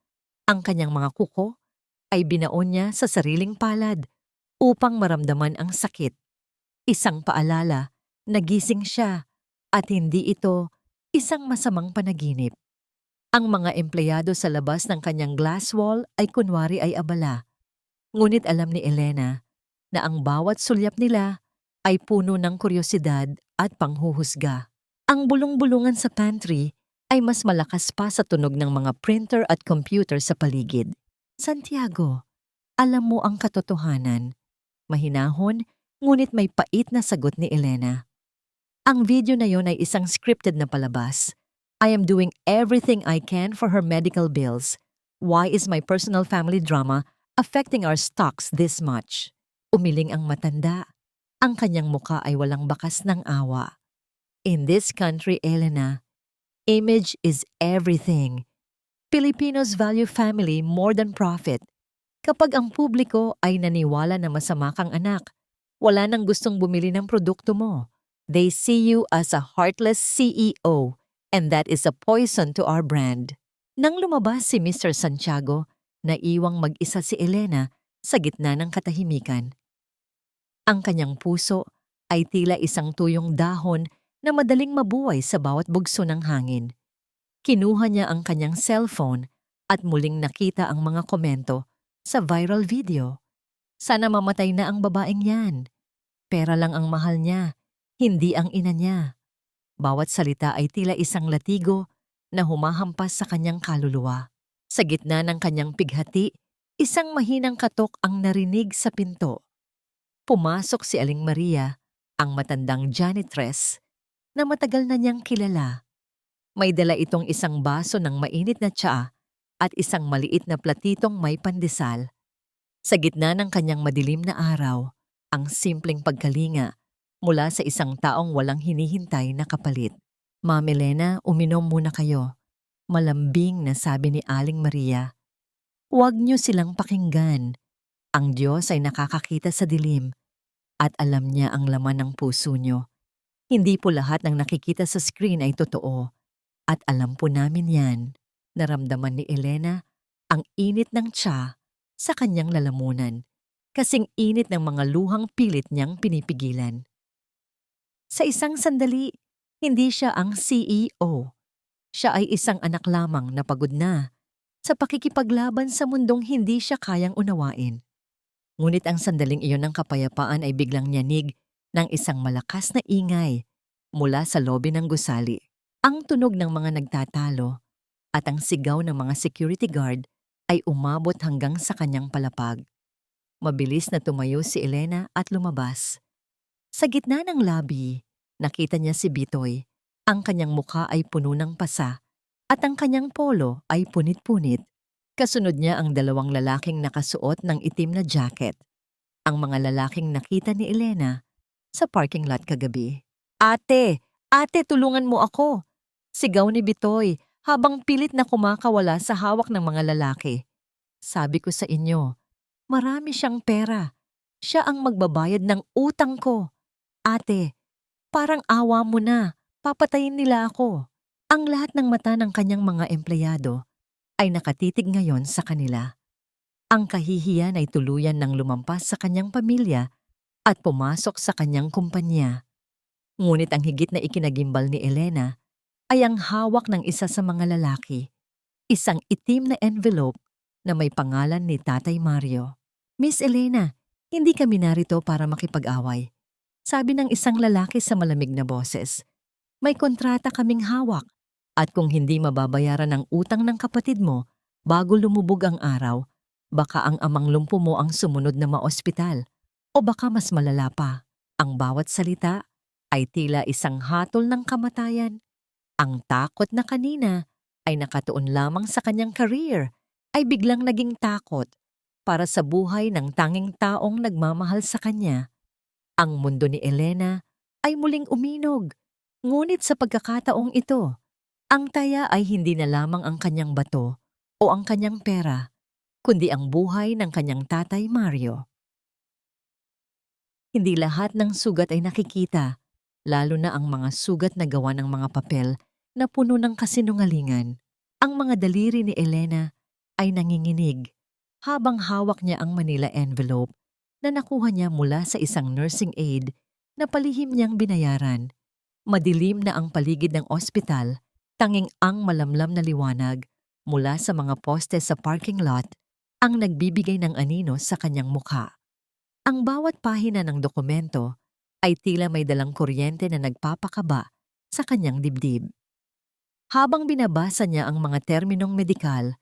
Ang kanyang mga kuko ay binaon niya sa sariling palad upang maramdaman ang sakit. Isang paalala, nagising siya at hindi ito isang masamang panaginip. Ang mga empleyado sa labas ng kanyang glass wall ay kunwari ay abala. Ngunit alam ni Elena na ang bawat sulyap nila ay puno ng kuryosidad at panghuhusga. Ang bulong-bulungan sa pantry ay mas malakas pa sa tunog ng mga printer at computer sa paligid. Santiago, alam mo ang katotohanan. Mahinahon, ngunit may pait na sagot ni Elena. Ang video na yon ay isang scripted na palabas. I am doing everything I can for her medical bills. Why is my personal family drama affecting our stocks this much? Umiling ang matanda. Ang kanyang muka ay walang bakas ng awa. In this country, Elena, image is everything. Filipinos value family more than profit. Kapag ang publiko ay naniwala na masama kang anak, wala nang gustong bumili ng produkto mo. They see you as a heartless CEO, and that is a poison to our brand. Nang lumabas si Mr. Santiago, naiwang mag-isa si Elena sa gitna ng katahimikan. Ang kanyang puso ay tila isang tuyong dahon na madaling mabuhay sa bawat bugso ng hangin. Kinuha niya ang kanyang cellphone at muling nakita ang mga komento sa viral video. Sana mamatay na ang babaeng yan. Pera lang ang mahal niya, hindi ang ina niya. Bawat salita ay tila isang latigo na humahampas sa kanyang kaluluwa. Sa gitna ng kanyang pighati, isang mahinang katok ang narinig sa pinto. Pumasok si Aling Maria, ang matandang janitress, na matagal na niyang kilala. May dala itong isang baso ng mainit na tsaa at isang maliit na platitong may pandesal. Sa gitna ng kanyang madilim na araw, ang simpleng pagkalinga mula sa isang taong walang hinihintay na kapalit. Ma'am Elena, uminom muna kayo. Malambing na sabi ni Aling Maria. Huwag niyo silang pakinggan. Ang Diyos ay nakakakita sa dilim at alam niya ang laman ng puso niyo. Hindi po lahat ng nakikita sa screen ay totoo at alam po namin yan. Naramdaman ni Elena ang init ng tsa sa kanyang lalamunan, kasing init ng mga luhang pilit niyang pinipigilan. Sa isang sandali, hindi siya ang CEO. Siya ay isang anak lamang na pagod na sa pakikipaglaban sa mundong hindi siya kayang unawain. Ngunit ang sandaling iyon ng kapayapaan ay biglang nyanig ng isang malakas na ingay mula sa lobi ng gusali. Ang tunog ng mga nagtatalo at ang sigaw ng mga security guard ay umabot hanggang sa kanyang palapag. Mabilis na tumayo si Elena at lumabas. Sa gitna ng lobby, nakita niya si Bitoy. Ang kanyang mukha ay puno ng pasa at ang kanyang polo ay punit-punit. Kasunod niya ang dalawang lalaking nakasuot ng itim na jacket. Ang mga lalaking nakita ni Elena sa parking lot kagabi. Ate! Ate, tulungan mo ako! Sigaw ni Bitoy habang pilit na kumakawala sa hawak ng mga lalaki. Sabi ko sa inyo, marami siyang pera. Siya ang magbabayad ng utang ko. Ate, parang awa mo na. Papatayin nila ako. Ang lahat ng mata ng kanyang mga empleyado ay nakatitig ngayon sa kanila. Ang kahihiyan ay tuluyan ng lumampas sa kanyang pamilya at pumasok sa kanyang kumpanya. Ngunit ang higit na ikinagimbal ni Elena ay ang hawak ng isa sa mga lalaki, isang itim na envelope na may pangalan ni Tatay Mario. Miss Elena, hindi kami narito para makipag-away. Sabi ng isang lalaki sa malamig na boses. May kontrata kaming hawak at kung hindi mababayaran ang utang ng kapatid mo bago lumubog ang araw, baka ang amang lumpo mo ang sumunod na maospital o baka mas malala pa. Ang bawat salita ay tila isang hatol ng kamatayan. Ang takot na kanina ay nakatuon lamang sa kanyang career ay biglang naging takot para sa buhay ng tanging taong nagmamahal sa kanya. Ang mundo ni Elena ay muling uminog. Ngunit sa pagkakataong ito, ang taya ay hindi na lamang ang kanyang bato o ang kanyang pera, kundi ang buhay ng kanyang tatay Mario. Hindi lahat ng sugat ay nakikita, lalo na ang mga sugat na gawa ng mga papel na puno ng kasinungalingan. Ang mga daliri ni Elena ay nanginginig habang hawak niya ang Manila envelope na nakuha niya mula sa isang nursing aide na palihim niyang binayaran. Madilim na ang paligid ng ospital, tanging ang malamlam na liwanag mula sa mga poste sa parking lot ang nagbibigay ng anino sa kanyang mukha. Ang bawat pahina ng dokumento ay tila may dalang kuryente na nagpapakaba sa kanyang dibdib. Habang binabasa niya ang mga terminong medikal,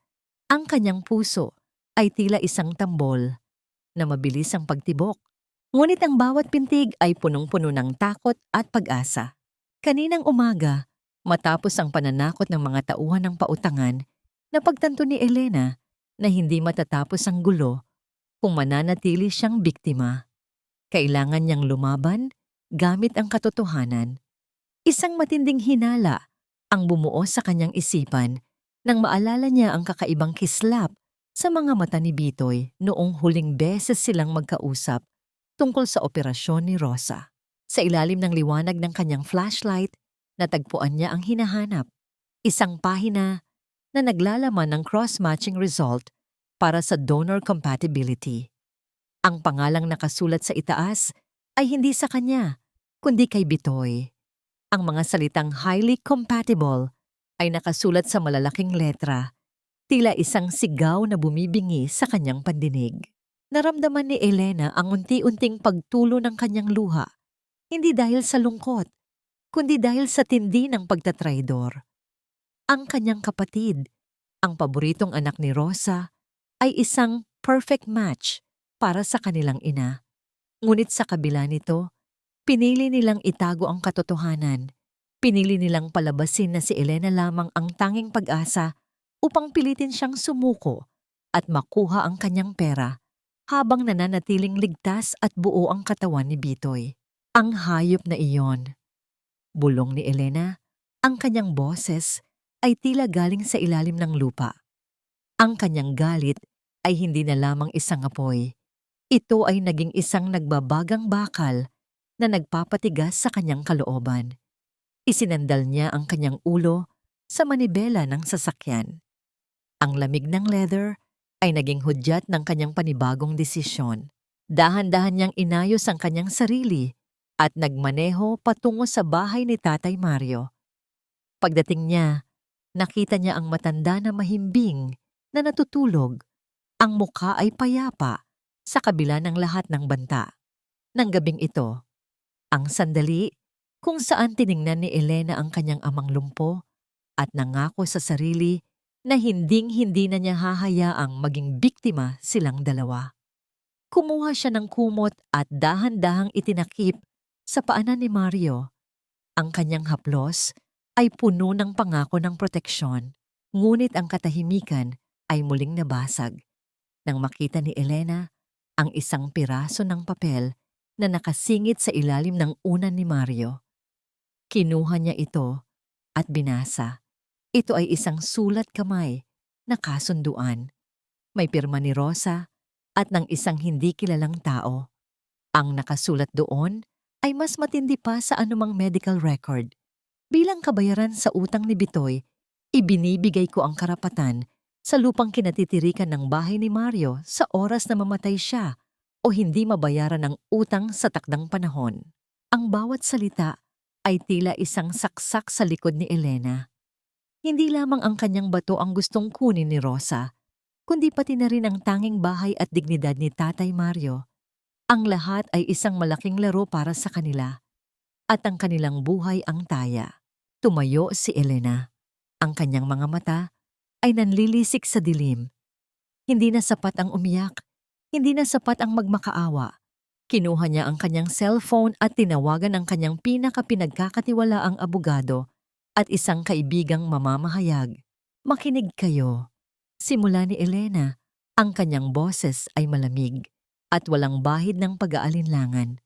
ang kanyang puso ay tila isang tambol na mabilis ang pagtibok. Ngunit ang bawat pintig ay punong-puno ng takot at pag-asa. Kaninang umaga, matapos ang pananakot ng mga tauhan ng pautangan, napagtanto ni Elena na hindi matatapos ang gulo kung mananatili siyang biktima. Kailangan niyang lumaban gamit ang katotohanan. Isang matinding hinala ang bumuo sa kanyang isipan nang maalala niya ang kakaibang kislap sa mga mata ni Bitoy noong huling beses silang magkausap tungkol sa operasyon ni Rosa. Sa ilalim ng liwanag ng kanyang flashlight, natagpuan niya ang hinahanap. Isang pahina na naglalaman ng cross-matching result para sa donor compatibility. Ang pangalang nakasulat sa itaas ay hindi sa kanya, kundi kay Bitoy. Ang mga salitang highly compatible ay nakasulat sa malalaking letra, tila isang sigaw na bumibingi sa kanyang pandinig. Naramdaman ni Elena ang unti-unting pagtulo ng kanyang luha, hindi dahil sa lungkot, kundi dahil sa tindi ng pagtatraidor. Ang kanyang kapatid, ang paboritong anak ni Rosa, ay isang perfect match para sa kanilang ina. Ngunit sa kabila nito, pinili nilang itago ang katotohanan. Pinili nilang palabasin na si Elena lamang ang tanging pag-asa upang pilitin siyang sumuko at makuha ang kanyang pera habang nananatiling ligtas at buo ang katawan ni Bitoy. Ang hayop na iyon. Bulong ni Elena, ang kanyang boses ay tila galing sa ilalim ng lupa. Ang kanyang galit ay hindi na lamang isang apoy. Ito ay naging isang nagbabagang bakal na nagpapatigas sa kanyang kalooban. Isinandal niya ang kanyang ulo sa manibela ng sasakyan. Ang lamig ng leather ay naging hudyat ng kanyang panibagong desisyon. Dahan-dahan niyang inayos ang kanyang sarili at nagmaneho patungo sa bahay ni Tatay Mario. Pagdating niya, nakita niya ang matanda na mahimbing na natutulog. Ang mukha ay payapa sa kabila ng lahat ng banta. Nang gabing ito, ang sandali kung saan tiningnan ni Elena ang kanyang amang lumpo at nangako sa sarili na hinding-hindi na niya hahayaang maging biktima silang dalawa. Kumuha siya ng kumot at dahan-dahang itinakip sa paanan ni Mario. Ang kanyang haplos ay puno ng pangako ng proteksyon, ngunit ang katahimikan ay muling nabasag nang makita ni Elena ang isang piraso ng papel na nakasingit sa ilalim ng unan ni Mario. Kinuha niya ito at binasa. Ito ay isang sulat kamay na kasunduan. May pirma ni Rosa at ng isang hindi kilalang tao. Ang nakasulat doon ay mas matindi pa sa anumang medical record. Bilang kabayaran sa utang ni Bitoy, ibinibigay ko ang karapatan sa lupang kinatitirikan ng bahay ni Mario sa oras na mamatay siya o hindi mabayaran ng utang sa takdang panahon. Ang bawat salita ay tila isang saksak sa likod ni Elena. Hindi lamang ang kanyang bato ang gustong kunin ni Rosa, kundi pati na rin ang tanging bahay at dignidad ni Tatay Mario. Ang lahat ay isang malaking laro para sa kanila, at ang kanilang buhay ang taya. Tumayo si Elena. Ang kanyang mga mata ay nanlilisik sa dilim. Hindi na sapat ang umiyak, hindi na sapat ang magmakaawa. Kinuha niya ang kanyang cellphone at tinawagan ang kanyang pinakapinagkakatiwalaang abogado at isang kaibigang mamamahayag. Makinig kayo. Simula ni Elena, ang kanyang boses ay malamig at walang bahid ng pag-aalinlangan.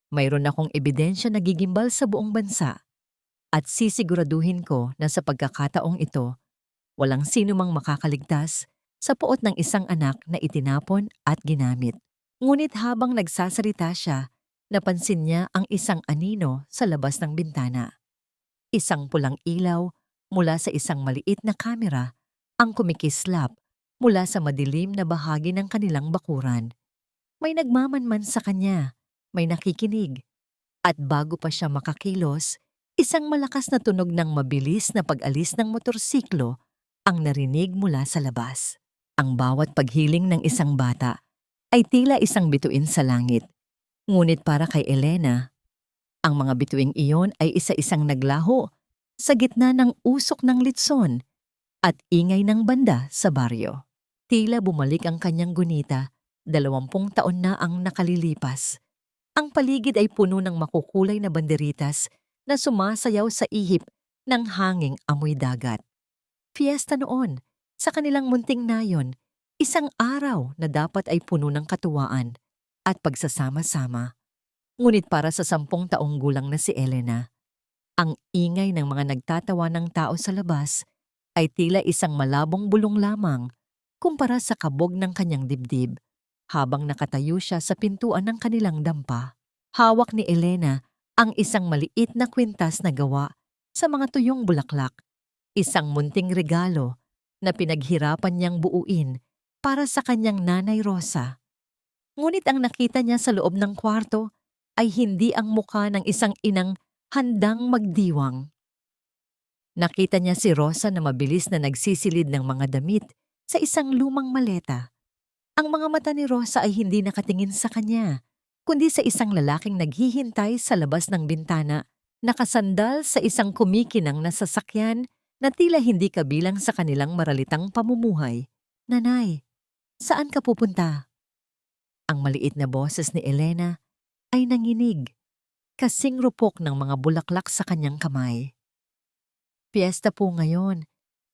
Mayroon akong ebidensya na gigimbal sa buong bansa at sisiguraduhin ko na sa pagkakataong ito, walang sino mang makakaligtas sa puot ng isang anak na itinapon at ginamit. Ngunit habang nagsasalita siya, napansin niya ang isang anino sa labas ng bintana. Isang pulang ilaw mula sa isang maliit na kamera ang kumikislap mula sa madilim na bahagi ng kanilang bakuran. May nagmamanman sa kanya, may nakikinig. At bago pa siya makakilos, isang malakas na tunog ng mabilis na pag-alis ng motorsiklo ang narinig mula sa labas. Ang bawat paghiling ng isang bata ay tila isang bituin sa langit. Ngunit para kay Elena, ang mga bituing iyon ay isa-isang naglaho sa gitna ng usok ng litson at ingay ng banda sa baryo. Tila bumalik ang kanyang gunita, 20 taon na ang nakalilipas. Ang paligid ay puno ng makukulay na banderitas na sumasayaw sa ihip ng hanging amoy dagat. Fiesta noon, sa kanilang munting nayon, isang araw na dapat ay puno ng katuwaan at pagsasama-sama. Ngunit para sa 10 taong gulang na si Elena, Ang ingay ng mga nagtatawa ng tao sa labas ay tila isang malabong bulong lamang kumpara sa kabog ng kanyang dibdib habang nakatayo siya sa pintuan ng kanilang dampa. Hawak ni Elena ang isang maliit na kwintas na gawa sa mga tuyong bulaklak, isang munting regalo na pinaghirapan niyang buuin para sa kanyang nanay Rosa. Ngunit ang nakita niya sa loob ng kwarto ay hindi ang mukha ng isang inang handang magdiwang. Nakita niya si Rosa na mabilis na nagsisilid ng mga damit sa isang lumang maleta. Ang mga mata ni Rosa ay hindi nakatingin sa kanya, kundi sa isang lalaking naghihintay sa labas ng bintana, nakasandal sa isang kumikinang na sasakyan na tila hindi kabilang sa kanilang maralitang pamumuhay. "Nanay, saan ka pupunta?" Ang maliit na boses ni Elena ay nanginig, kasing rupok ng mga bulaklak sa kanyang kamay. "Piyesta po ngayon.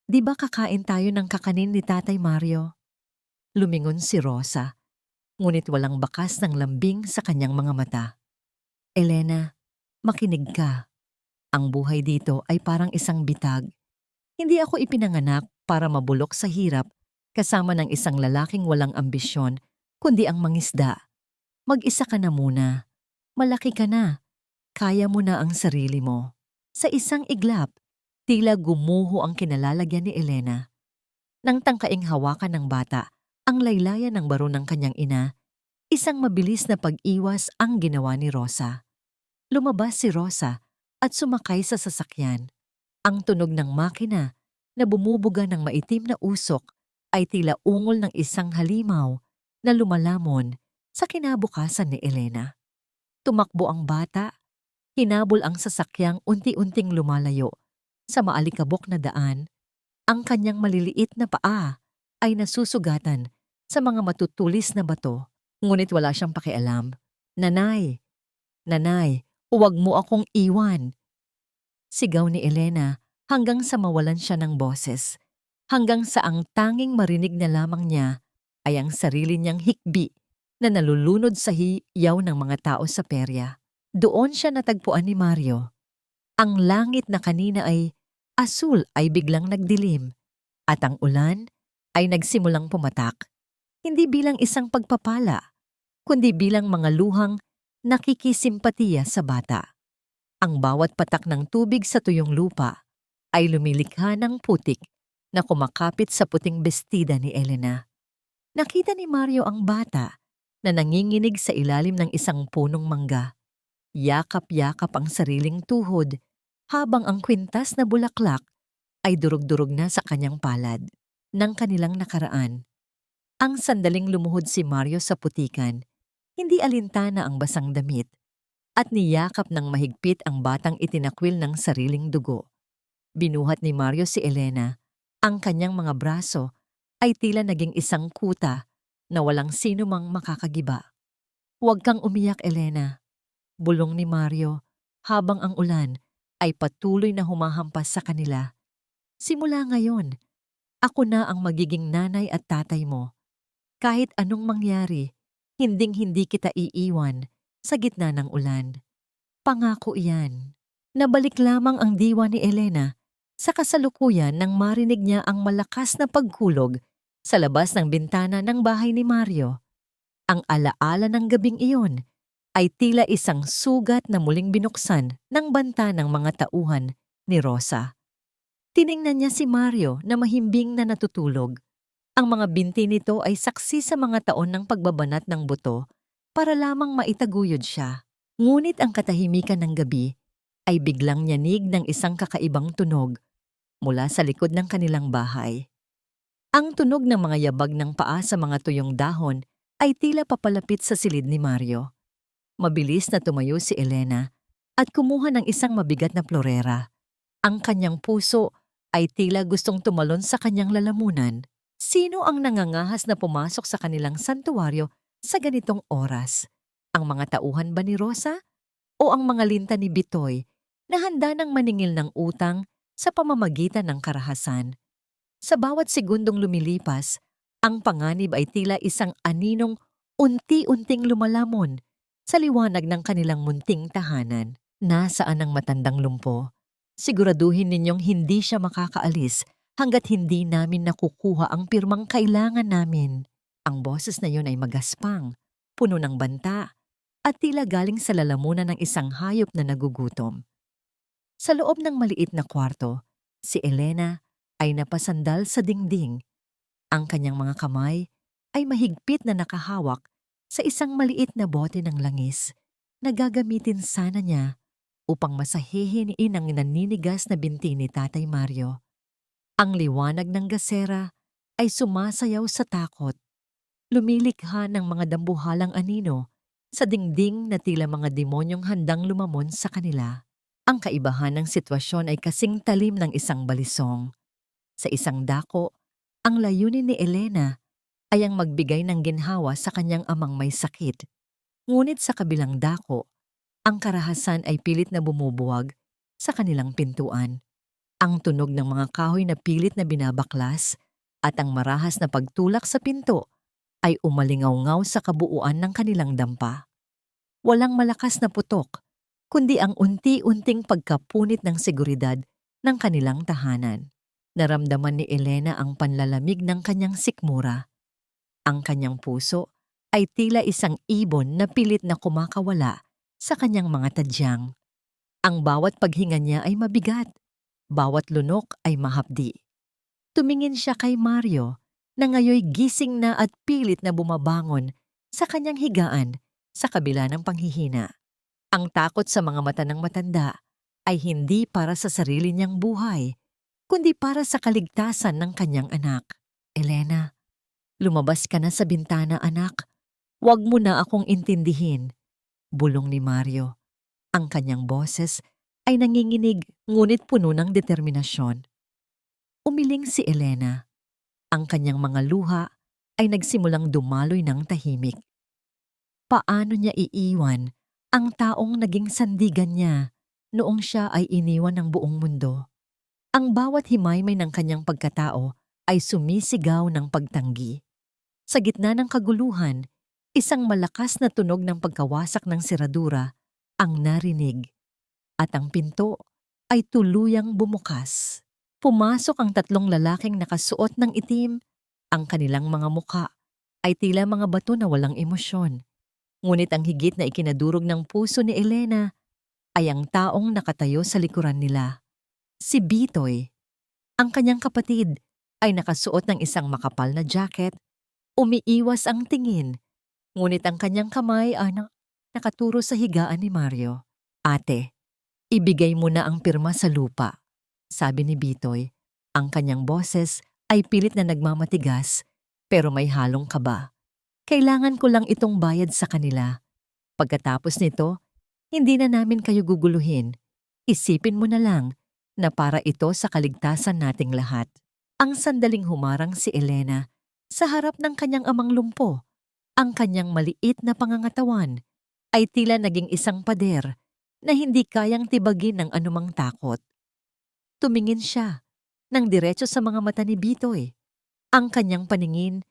Di ba kakain tayo ng kakanin ni Tatay Mario?" Lumingon si Rosa, ngunit walang bakas ng lambing sa kanyang mga mata. "Elena, makinig ka. Ang buhay dito ay parang isang bitag. Hindi ako ipinanganak para mabulok sa hirap kasama ng isang lalaking walang ambisyon, kundi ang mangisda. Mag-isa ka na muna. Malaki ka na. Kaya mo na ang sarili mo." Sa isang iglap, tila gumuho ang kinalalagyan ni Elena. Nang tangkaing hawakan ng bata ang laylayan ng baro ng kanyang ina, isang mabilis na pag-iwas ang ginawa ni Rosa. Lumabas si Rosa at sumakay sa sasakyan. Ang tunog ng makina na bumubuga ng maitim na usok ay tila ungol ng isang halimaw na lumalamon sa kinabukasan ni Elena. Tumakbo ang bata, hinabol ang sasakyang unti-unting lumalayo. Sa maalikabok na daan, ang kanyang maliliit na paa ay nasusugatan sa mga matutulis na bato, ngunit wala siyang pakialam. "Nanay! Nanay, huwag mo akong iwan!" Sigaw ni Elena hanggang sa mawalan siya ng boses, hanggang sa ang tanging marinig na lamang niya ay ang sarili niyang hikbi na nalulunod sa hiyaw ng mga tao sa perya. Doon siya natagpuan ni Mario. Ang langit na kanina ay asul ay biglang nagdilim at ang ulan ay nagsimulang pumatak, hindi bilang isang pagpapala, kundi bilang mga luhang nakikisimpatiya sa bata. Ang bawat patak ng tubig sa tuyong lupa ay lumilikha ng putik na kumakapit sa puting bestida ni Elena. Nakita ni Mario ang bata na nanginginig sa ilalim ng isang punong mangga. Yakap-yakap ang sariling tuhod habang ang kwintas na bulaklak ay durog-durog na sa kanyang palad. Ng kanilang nakaraan, ang sandaling lumuhod si Mario sa putikan, hindi alintana ang basang damit, at niyakap ng mahigpit ang batang itinakwil ng sariling dugo. Binuhat ni Mario si Elena. Ang kanyang mga braso ay tila naging isang kuta na walang sino mang makakagiba. "Huwag kang umiyak, Elena," bulong ni Mario habang ang ulan ay patuloy na humahampas sa kanila. "Simula ngayon, ako na ang magiging nanay at tatay mo. Kahit anong mangyari, hinding-hindi kita iiwan sa gitna ng ulan. Pangako iyan." Nabalik lamang ang diwa ni Elena sa kasalukuyan nang marinig niya ang malakas na pagkulog sa labas ng bintana ng bahay ni Mario. Ang alaala ng gabing iyon ay tila isang sugat na muling binuksan ng banta ng mga tauhan ni Rosa. Tiningnan niya si Mario na mahimbing na natutulog. Ang mga binti nito ay saksi sa mga taon ng pagbabanat ng buto para lamang maitaguyod siya. Ngunit ang katahimikan ng gabi ay biglang nyanig ng isang kakaibang tunog mula sa likod ng kanilang bahay. Ang tunog ng mga yabag ng paa sa mga tuyong dahon ay tila papalapit sa silid ni Mario. Mabilis na tumayo si Elena at kumuha ng isang mabigat na plorera. Ang kanyang puso ay tila gustong tumalon sa kanyang lalamunan. Sino ang nangangahas na pumasok sa kanilang santuwaryo sa ganitong oras? Ang mga tauhan ba ni Rosa? O ang mga linta ni Bitoy na handa ng maningil ng utang sa pamamagitan ng karahasan? Sa bawat segundong lumilipas, ang panganib ay tila isang aninong unti-unting lumalamon sa liwanag ng kanilang munting tahanan. Nasaan ang matandang lumpo Siguraduhin ninyong hindi siya makakaalis hanggat hindi namin nakukuha ang pirmang kailangan namin. Ang boses na yun ay magaspang, puno ng banta, at tila galing sa lalamunan ng isang hayop na nagugutom. Sa loob ng maliit na kwarto, si Elena ay napasandal sa dingding. Ang kanyang mga kamay ay mahigpit na nakahawak sa isang maliit na bote ng langis na gagamitin sana niya upang masahihin ang naninigas na binti ni Tatay Mario. Ang liwanag ng gasera ay sumasayaw sa takot. Lumilikha ng mga dambuhalang anino sa dingding na tila mga demonyong handang lumamon sa kanila. Ang kaibahan ng sitwasyon ay kasing talim ng isang balisong. Sa isang dako, ang layunin ni Elena ay ang magbigay ng ginhawa sa kanyang amang may sakit. Ngunit sa kabilang dako, ang karahasan ay pilit na bumubuwag sa kanilang pintuan. Ang tunog ng mga kahoy na pilit na binabaklas at ang marahas na pagtulak sa pinto ay umalingaw-ngaw sa kabuuan ng kanilang dampa. Walang malakas na putok, kundi ang unti-unting pagkapunit ng seguridad ng kanilang tahanan. Naramdaman ni Elena ang panlalamig ng kanyang sikmura. Ang kanyang puso ay tila isang ibon na pilit na kumakawala sa kanyang mga tadyang. Ang bawat paghinga niya ay mabigat, bawat lunok ay mahapdi. Tumingin siya kay Mario na ngayoy gising na at pilit na bumabangon sa kanyang higaan sa kabila ng panghihina. Ang takot sa mga mata ng matanda ay hindi para sa sarili niyang buhay, kundi para sa kaligtasan ng kanyang anak. Elena, lumabas ka na sa bintana, anak. Huwag mo na akong intindihin, bulong ni Mario. Ang kanyang boses ay nanginginig ngunit puno ng determinasyon. Umiling si Elena. Ang kanyang mga luha ay nagsimulang dumaloy ng tahimik. Paano niya iiwan ang taong naging sandigan niya noong siya ay iniwan ng buong mundo? Ang bawat himaymay ng kanyang pagkatao ay sumisigaw ng pagtanggi. Sa gitna ng kaguluhan, isang malakas na tunog ng pagkawasak ng seradura ang narinig at ang pinto ay tuluyang bumukas. Pumasok ang tatlong lalaking nakasuot ng itim. Ang kanilang mga muka ay tila mga bato na walang emosyon. Ngunit ang higit na ikinadurog ng puso ni Elena ay ang taong nakatayo sa likuran nila. Si Bitoy. Ang kanyang kapatid ay nakasuot ng isang makapal na jacket. Umiiwas ang tingin, ngunit ang kanyang kamay ay nakaturo sa higaan ni Mario. Ate, ibigay mo na ang pirma sa lupa, sabi ni Bitoy. Ang kanyang boses ay pilit na nagmamatigas pero may halong kaba. Kailangan ko lang itong bayad sa kanila. Pagkatapos nito, hindi na namin kayo guguluhin. Isipin mo na lang na para ito sa kaligtasan nating lahat. Ang sandaling humarang si Elena sa harap ng kanyang amang lumpo. Ang kanyang maliit na pangangatawan ay tila naging isang pader na hindi kayang tibagin ng anumang takot. Tumingin siya ng diretso sa mga mata ni Bitoy. Ang kanyang paningin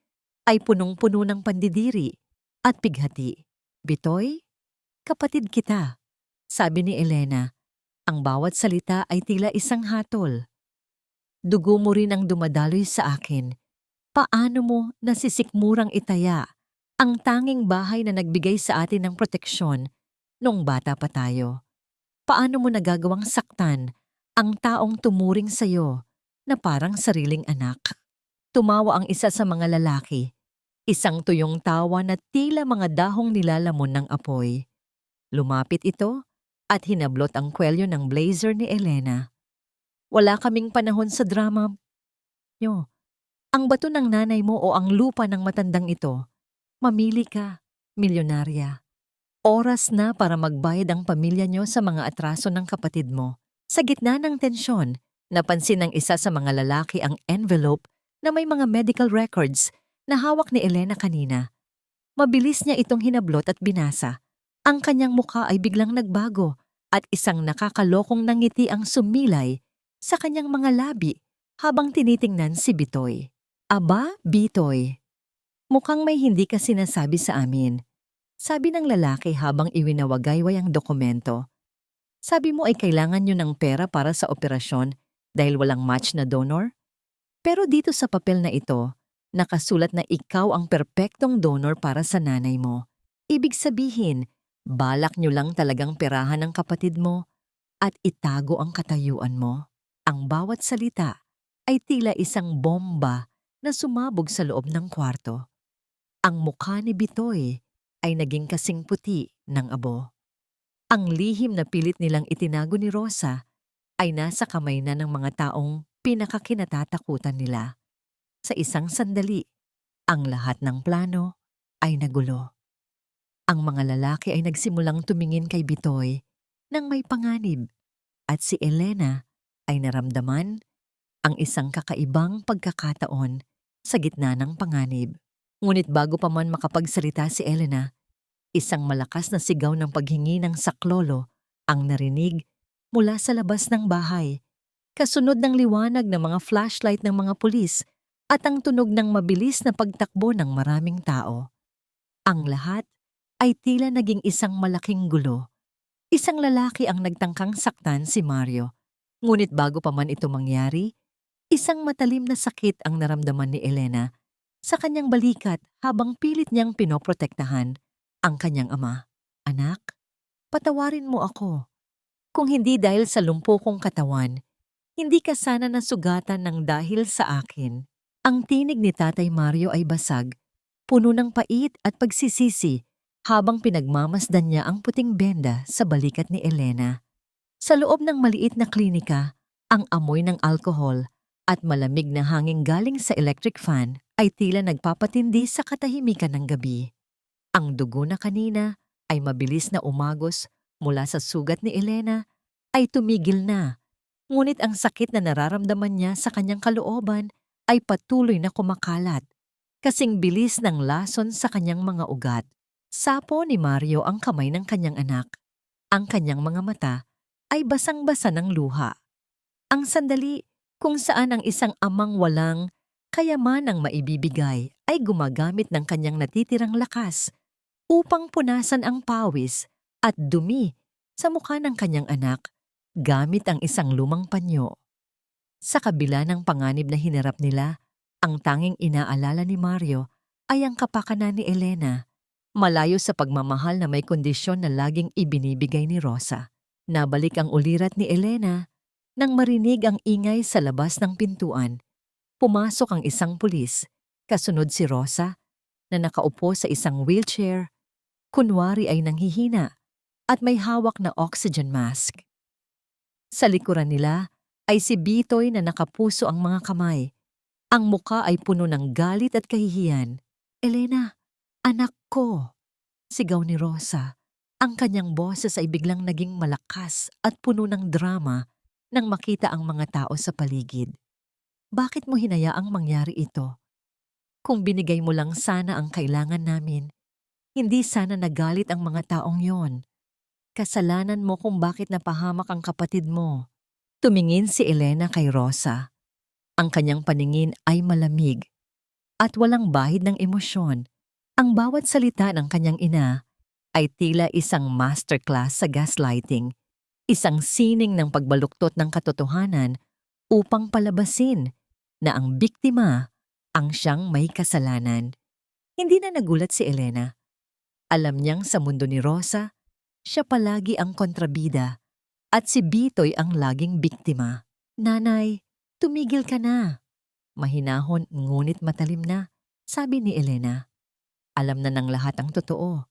ay punong-puno ng pandidiri at pighati. Bitoy, kapatid kita, sabi ni Elena. Ang bawat salita ay tila isang hatol. Dugo mo rin ang dumadaloy sa akin. Paano mo nasisikmurang itaya ang tanging bahay na nagbigay sa atin ng proteksyon nung bata pa tayo? Paano mo nagagawang saktan ang taong tumuring sa'yo na parang sariling anak? Tumawa ang isa sa mga lalaki, isang tuyong tawa na tila mga dahong nilalamon ng apoy. Lumapit ito at hinablot ang kwelyo ng blazer ni Elena. Wala kaming panahon sa drama nyo. Ang bato ng nanay mo o ang lupa ng matandang ito, mamili ka, milyonarya. Oras na para magbayad ang pamilya nyo sa mga atraso ng kapatid mo. Sa gitna ng tensyon, napansin ng isa sa mga lalaki ang envelope na may mga medical records na hawak ni Elena kanina. Mabilis niya itong hinablot at binasa. Ang kanyang mukha ay biglang nagbago at isang nakakalokong nangiti ang sumilay sa kanyang mga labi habang tinitingnan si Bitoy. Aba, Bitoy, mukhang may hindi ka sinasabi sa amin, sabi ng lalaki habang iwinawagayway ang dokumento. Sabi mo ay kailangan nyo ng pera para sa operasyon dahil walang match na donor? Pero dito sa papel na ito, nakasulat na ikaw ang perpektong donor para sa nanay mo. Ibig sabihin, balak nyo lang talagang perahan ng kapatid mo at itago ang katayuan mo. Ang bawat salita ay tila isang bomba na sumabog sa loob ng kwarto. Ang mukha ni Bitoy ay naging kasing puti ng abo. Ang lihim na pilit nilang itinago ni Rosa ay nasa kamay na ng mga taong pinakakinatatakutan nila. Sa isang sandali, ang lahat ng plano ay nagulo. Ang mga lalaki ay nagsimulang tumingin kay Bitoy nang may panganib at si Elena ay naramdaman ang isang kakaibang pagkakataon sa gitna ng panganib. Ngunit bago pa man makapagsalita si Elena, isang malakas na sigaw ng paghingi ng saklolo ang narinig mula sa labas ng bahay, kasunod ng liwanag ng mga flashlight ng mga pulis at ang tunog ng mabilis na pagtakbo ng maraming tao. Ang lahat ay tila naging isang malaking gulo. Isang lalaki ang nagtangkang saktan si Mario. Ngunit bago pa man ito mangyari, isang matalim na sakit ang naramdaman ni Elena sa kanyang balikat habang pilit niyang pinoprotektahan ang kanyang ama. Anak, patawarin mo ako. Kung hindi dahil sa lumpo kong katawan, hindi ka sana nasugatan ng dahil sa akin. Ang tinig ni Tatay Mario ay basag, puno ng pait at pagsisisi habang pinagmamasdan niya ang puting benda sa balikat ni Elena. Sa loob ng maliit na klinika, ang amoy ng alkohol at malamig na hangin galing sa electric fan ay tila nagpapatindi sa katahimikan ng gabi. Ang dugo na kanina ay mabilis na umagos mula sa sugat ni Elena ay tumigil na, ngunit ang sakit na nararamdaman niya sa kanyang kalooban ay patuloy na kumakalat, kasing bilis ng lason sa kanyang mga ugat. Sapo ni Mario ang kamay ng kanyang anak. Ang kanyang mga mata ay basang-basa ng luha. Ang sandali kung saan ang isang amang walang kayamanang maibibigay ay gumagamit ng kanyang natitirang lakas upang punasan ang pawis at dumi sa mukha ng kanyang anak gamit ang isang lumang panyo. Sa kabila ng panganib na hinarap nila, ang tanging inaalala ni Mario ay ang kapakanan ni Elena, malayo sa pagmamahal na may kondisyon na laging ibinibigay ni Rosa. Nabalik ang ulirat ni Elena nang marinig ang ingay sa labas ng pintuan. Pumasok ang isang pulis, kasunod si Rosa na nakaupo sa isang wheelchair, kunwari ay nanghihina at may hawak na oxygen mask. Sa likuran nila ay si Bitoy na nakapuso ang mga kamay. Ang muka ay puno ng galit at kahihiyan. "Elena, anak ko!" sigaw ni Rosa. Ang kanyang boses ay biglang naging malakas at puno ng drama nang makita ang mga tao sa paligid. "Bakit mo hinayaang mangyari ito? Kung binigay mo lang sana ang kailangan namin, hindi sana nagalit ang mga taong yon. Kasalanan mo kung bakit napahamak ang kapatid mo." Tumingin si Elena kay Rosa. Ang kanyang paningin ay malamig at walang bahid ng emosyon. Ang bawat salita ng kanyang ina ay tila isang masterclass sa gaslighting, isang sining ng pagbaluktot ng katotohanan upang palabasin na ang biktima ang siyang may kasalanan. Hindi na nagulat si Elena. Alam niyang sa mundo ni Rosa, siya palagi ang kontrabida at si Bitoy ang laging biktima. "Nanay, tumigil ka na." Mahinahon ngunit matalim na, sabi ni Elena. Alam na ng lahat ang totoo.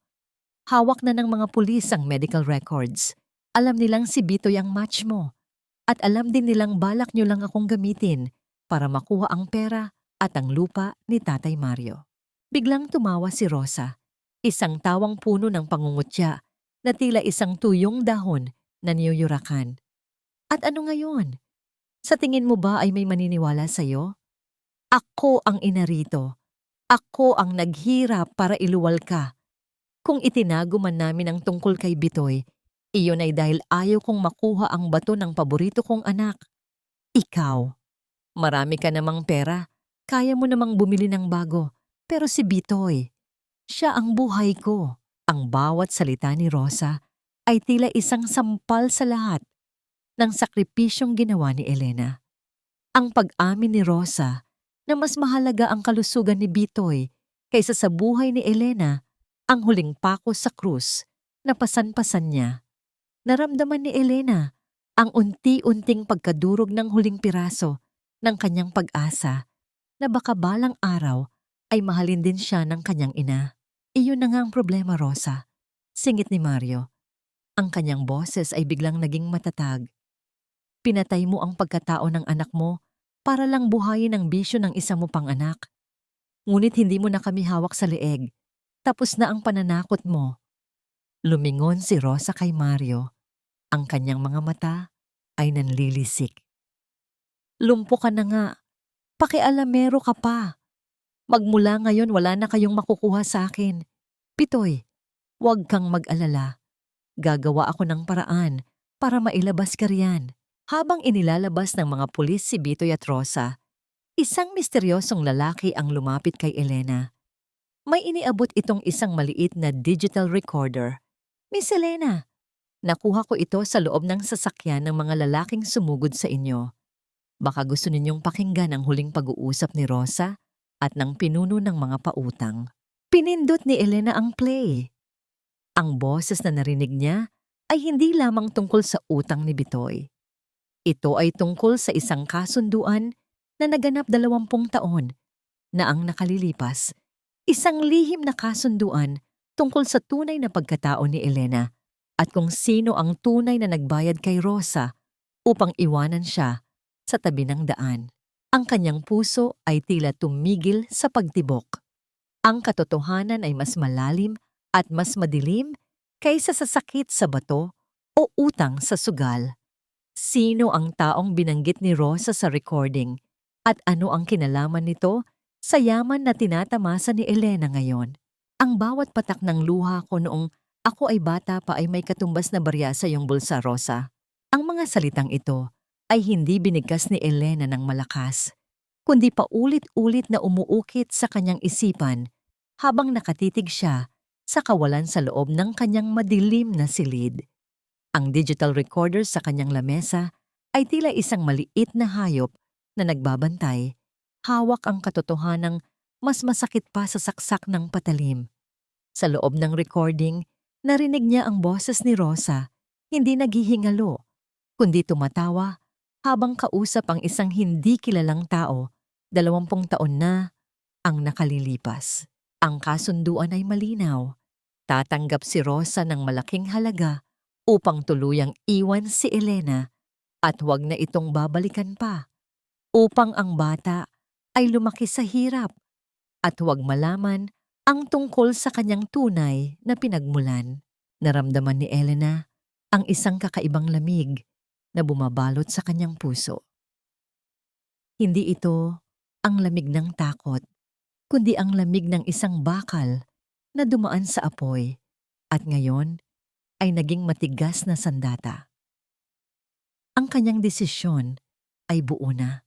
Hawak na ng mga pulis ang medical records. Alam nilang si Bitoy ang match mo. At alam din nilang balak nyo lang akong gamitin para makuha ang pera at ang lupa ni Tatay Mario. Biglang tumawa si Rosa, isang tawang puno ng pangungutya na tila isang tuyong dahon na niyuyurakan. "At ano ngayon? Sa tingin mo ba ay may maniniwala sa'yo? Ako ang ina rito. Ako ang naghirap para iluwal ka. Kung itinago man namin ang tungkol kay Bitoy, iyon ay dahil ayaw kong makuha ang bato ng paborito kong anak. Ikaw, marami ka namang pera. Kaya mo namang bumili ng bago. Pero si Bitoy, siya ang buhay ko." Ang bawat salita ni Rosa ay tila isang sampal sa lahat ng sakripisyong ginawa ni Elena. Ang pag-amin ni Rosa na mas mahalaga ang kalusugan ni Bitoy kaysa sa buhay ni Elena, ang huling pako sa krus na pasan-pasan niya. Naramdaman ni Elena ang unti-unting pagkadurog ng huling piraso ng kanyang pag-asa na baka balang araw ay mahalin din siya ng kanyang ina. Iyon na nga ang problema, Rosa. Singit ni Mario. Ang kanyang boses ay biglang naging matatag. Pinatay mo ang pagkatao ng anak mo para lang buhayin ang bisyo ng isa mo pang anak. Ngunit hindi mo na kami hawak sa leeg. Tapos na ang pananakot mo. Lumingon si Rosa kay Mario. Ang kanyang mga mata ay nanlilisik. Lumpo ka na nga. Pakialamero ka pa. Magmula ngayon wala na kayong makukuha sa akin. Bitoy, huwag kang mag-alala. Gagawa ako ng paraan para mailabas ka riyan. Habang inilalabas ng mga pulis si Bitoy at Rosa, isang misteryosong lalaki ang lumapit kay Elena. May iniabot itong isang maliit na digital recorder. Miss Elena, nakuha ko ito sa loob ng sasakyan ng mga lalaking sumugod sa inyo. Baka gusto ninyong pakinggan ang huling pag-uusap ni Rosa at ng pinuno ng mga pautang. Pinindot ni Elena ang play. Ang boses na narinig niya ay hindi lamang tungkol sa utang ni Bitoy. Ito ay tungkol sa isang kasunduan na naganap 20 taon na ang nakalilipas. Isang lihim na kasunduan tungkol sa tunay na pagkatao ni Elena at kung sino ang tunay na nagbayad kay Rosa upang iwanan siya sa tabi ng daan. Ang kanyang puso ay tila tumigil sa pagtibok. Ang katotohanan ay mas malalim at mas madilim kaysa sa sakit sa bato o utang sa sugal. Sino ang taong binanggit ni Rosa sa recording at ano ang kinalaman nito sa yaman na tinatamasa ni Elena ngayon? Ang bawat patak ng luha ko noong ako ay bata pa ay may katumbas na barya sa iyong bulsa, Rosa. Ang mga salitang ito ay hindi binigkas ni Elena ng malakas, kundi paulit-ulit na umuukit sa kanyang isipan habang nakatitig siya sa kawalan sa loob ng kanyang madilim na silid. Ang digital recorder sa kanyang lamesa ay tila isang maliit na hayop na nagbabantay, hawak ang katotohanang mas masakit pa sa saksak ng patalim. Sa loob ng recording, narinig niya ang boses ni Rosa, hindi naghihingalo, kundi tumatawa habang kausap ang isang hindi kilalang tao, 20 taon na ang nakalilipas. Ang kasunduan ay malinaw. Tatanggap si Rosa ng malaking halaga upang tuluyang iwan si Elena at huwag na itong babalikan pa, upang ang bata ay lumaki sa hirap at huwag malaman ang tungkol sa kanyang tunay na pinagmulan. Naramdaman ni Elena ang isang kakaibang lamig na bumabalot sa kanyang puso. Hindi ito ang lamig ng takot, kundi ang lamig ng isang bakal na dumaan sa apoy at ngayon ay naging matigas na sandata. Ang kanyang desisyon ay buo na.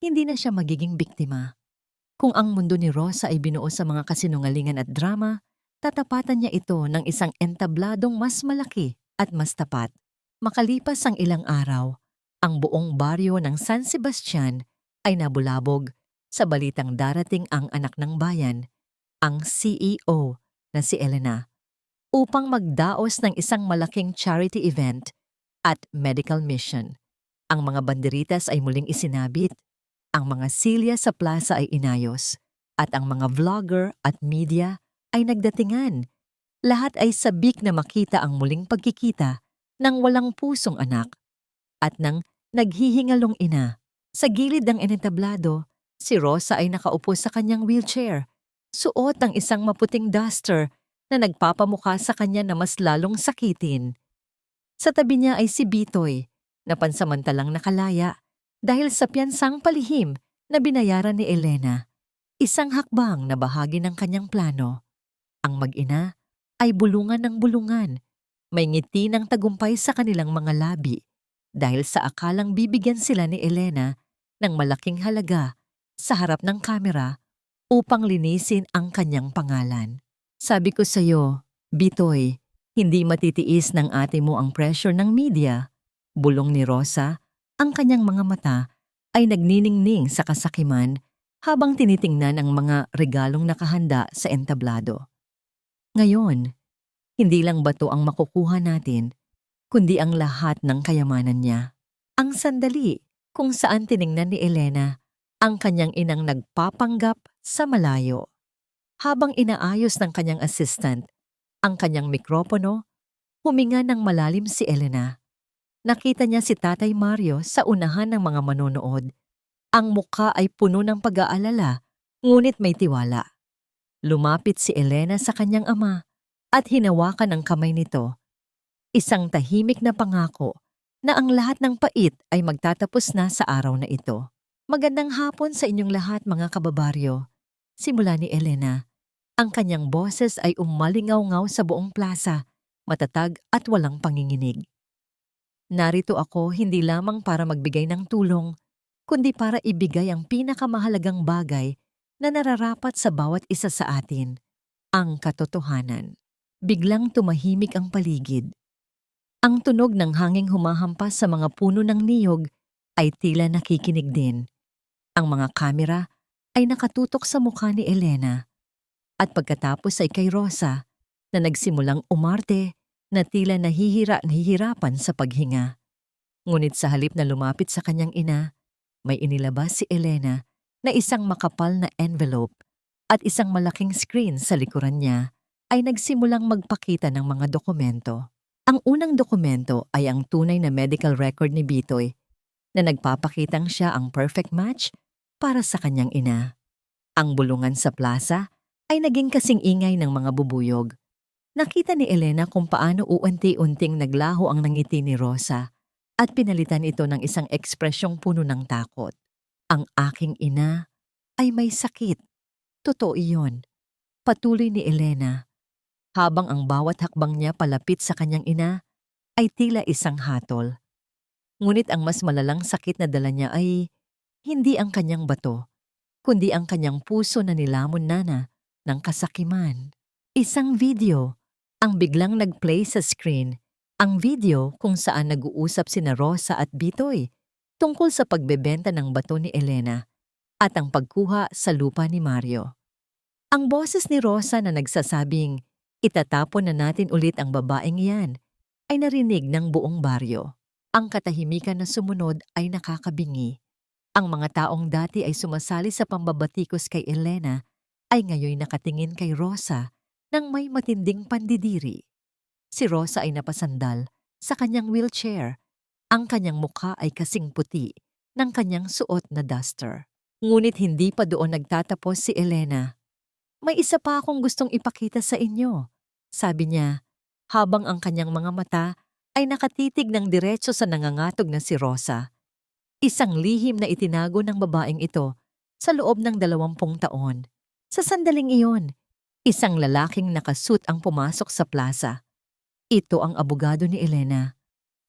Hindi na siya magiging biktima. Kung ang mundo ni Rosa ay binuo sa mga kasinungalingan at drama, tatapatan niya ito ng isang entabladong mas malaki at mas tapat. Makalipas ang ilang araw, ang buong baryo ng San Sebastian ay nabulabog sa balitang darating ang anak ng bayan, ang CEO na si Elena, upang magdaos ng isang malaking charity event at medical mission. Ang mga banderitas ay muling isinabit, ang mga silya sa plaza ay inayos, at ang mga vlogger at media ay nagdatingan. Lahat ay sabik na makita ang muling pagkikita ng walang pusong anak at ng naghihingalong ina. Sa gilid ng enetablado, si Rosa ay nakaupo sa kanyang wheelchair, suot ang isang maputing duster na nagpapamukha sa kanya na mas lalong sakitin. Sa tabi niya ay si Bitoy, na pansamantalang nakalaya dahil sa piyansang palihim na binayaran ni Elena, isang hakbang na bahagi ng kanyang plano. Ang mag-ina ay bulungan ng bulungan, may ngiti ng tagumpay sa kanilang mga labi dahil sa akalang bibigyan sila ni Elena ng malaking halaga sa harap ng kamera upang linisin ang kanyang pangalan. Sabi ko sa'yo, Bitoy, Hindi matitiis ng ate mo ang pressure ng media, bulong ni Rosa. Ang kanyang mga mata ay nagniningning sa kasakiman habang tinitingnan ang mga regalong nakahanda sa entablado. Ngayon, hindi lang bato ang makukuha natin, kundi ang lahat ng kayamanan niya. Ang sandali kung saan tiningnan ni Elena ang kanyang inang nagpapanggap sa malayo. Habang inaayos ng kanyang assistant ang kanyang mikropono, huminga ng malalim si Elena. Nakita niya si Tatay Mario sa unahan ng mga manonood. Ang mukha ay puno ng pag-aalala, ngunit may tiwala. Lumapit si Elena sa kanyang ama at hinawakan ang kamay nito. Isang tahimik na pangako na ang lahat ng pait ay magtatapos na sa araw na ito. Magandang hapon sa inyong lahat mga kababaryo. Simula ni Elena. Ang kanyang boses ay umalingaw-ngaw sa buong plaza, matatag at walang panginginig. Narito ako hindi lamang para magbigay ng tulong, kundi para ibigay ang pinakamahalagang bagay na nararapat sa bawat isa sa atin, ang katotohanan. Biglang tumahimik ang paligid. Ang tunog ng hanging humahampas sa mga puno ng niyog ay tila nakikinig din. Ang mga kamera ay nakatutok sa mukha ni Elena. At pagkatapos ay kay Rosa na nagsimulang umarte na tila nahihirapan sa paghinga. Ngunit sa halip na lumapit sa kanyang ina, may inilabas si Elena na isang makapal na envelope at isang malaking screen sa likuran niya ay nagsimulang magpakita ng mga dokumento. Ang unang dokumento ay ang tunay na medical record ni Bitoy na nagpapakitang siya ang perfect match para sa kanyang ina. Ang bulungan sa plaza ay naging kasing ingay ng mga bubuyog. Nakita ni Elena kung paano uunti-unting naglaho ang ngiti ni Rosa at pinalitan ito ng isang ekspresyong puno ng takot. Ang aking ina ay may sakit. Totoo iyon. Patuloy ni Elena. Habang ang bawat hakbang niya palapit sa kanyang ina ay tila isang hatol. Ngunit ang mas malalang sakit na dala niya ay hindi ang kanyang bato, kundi ang kanyang puso na nilamon ng kasakiman. Isang video ang biglang nag-play sa screen. Ang video kung saan nag-uusap sina Rosa at Bitoy tungkol sa pagbebenta ng bato ni Elena at ang pagkuha sa lupa ni Mario. Ang boses ni Rosa na nagsasabing, "Itatapon na natin ulit ang babaeng iyan," ay narinig ng buong baryo. Ang katahimikan na sumunod ay nakakabingi. Ang mga taong dati ay sumasali sa pambabatikos kay Elena ay ngayon nakatingin kay Rosa nang may matinding pandidiri. Si Rosa ay napasandal sa kanyang wheelchair. Ang kanyang mukha ay kasing puti ng kanyang suot na duster. Ngunit hindi pa doon nagtatapos si Elena. "May isa pa akong gustong ipakita sa inyo," sabi niya, habang ang kanyang mga mata ay nakatitig ng diretso sa nangangatog na si Rosa. Isang lihim na itinago ng babaeng ito sa loob ng 20 taon. Sa sandaling iyon, isang lalaking nakasuit ang pumasok sa plaza. Ito ang abogado ni Elena.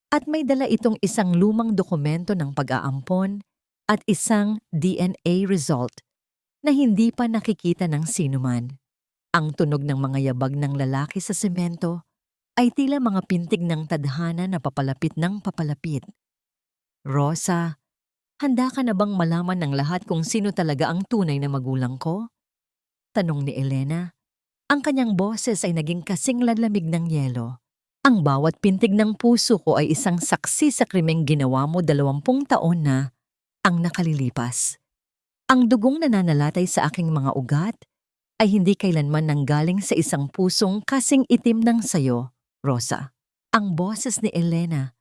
At may dala itong isang lumang dokumento ng pag-aampon at isang DNA result na hindi pa nakikita ng sinuman. Ang tunog ng mga yabag ng lalaki sa semento ay tila mga pintig ng tadhana na papalapit ng papalapit. "Rosa, handa ka na bang malaman ng lahat kung sino talaga ang tunay na magulang ko?" Tanong ni Elena. Ang kanyang boses ay naging kasing lalamig ng yelo. "Ang bawat pintig ng puso ko ay isang saksi sa krimeng ginawa mo 20 taon na ang nakalilipas. Ang dugong nananalatay sa aking mga ugat ay hindi kailanman nanggaling sa isang pusong kasing itim ng sayo, Rosa." Ang boses ni Elena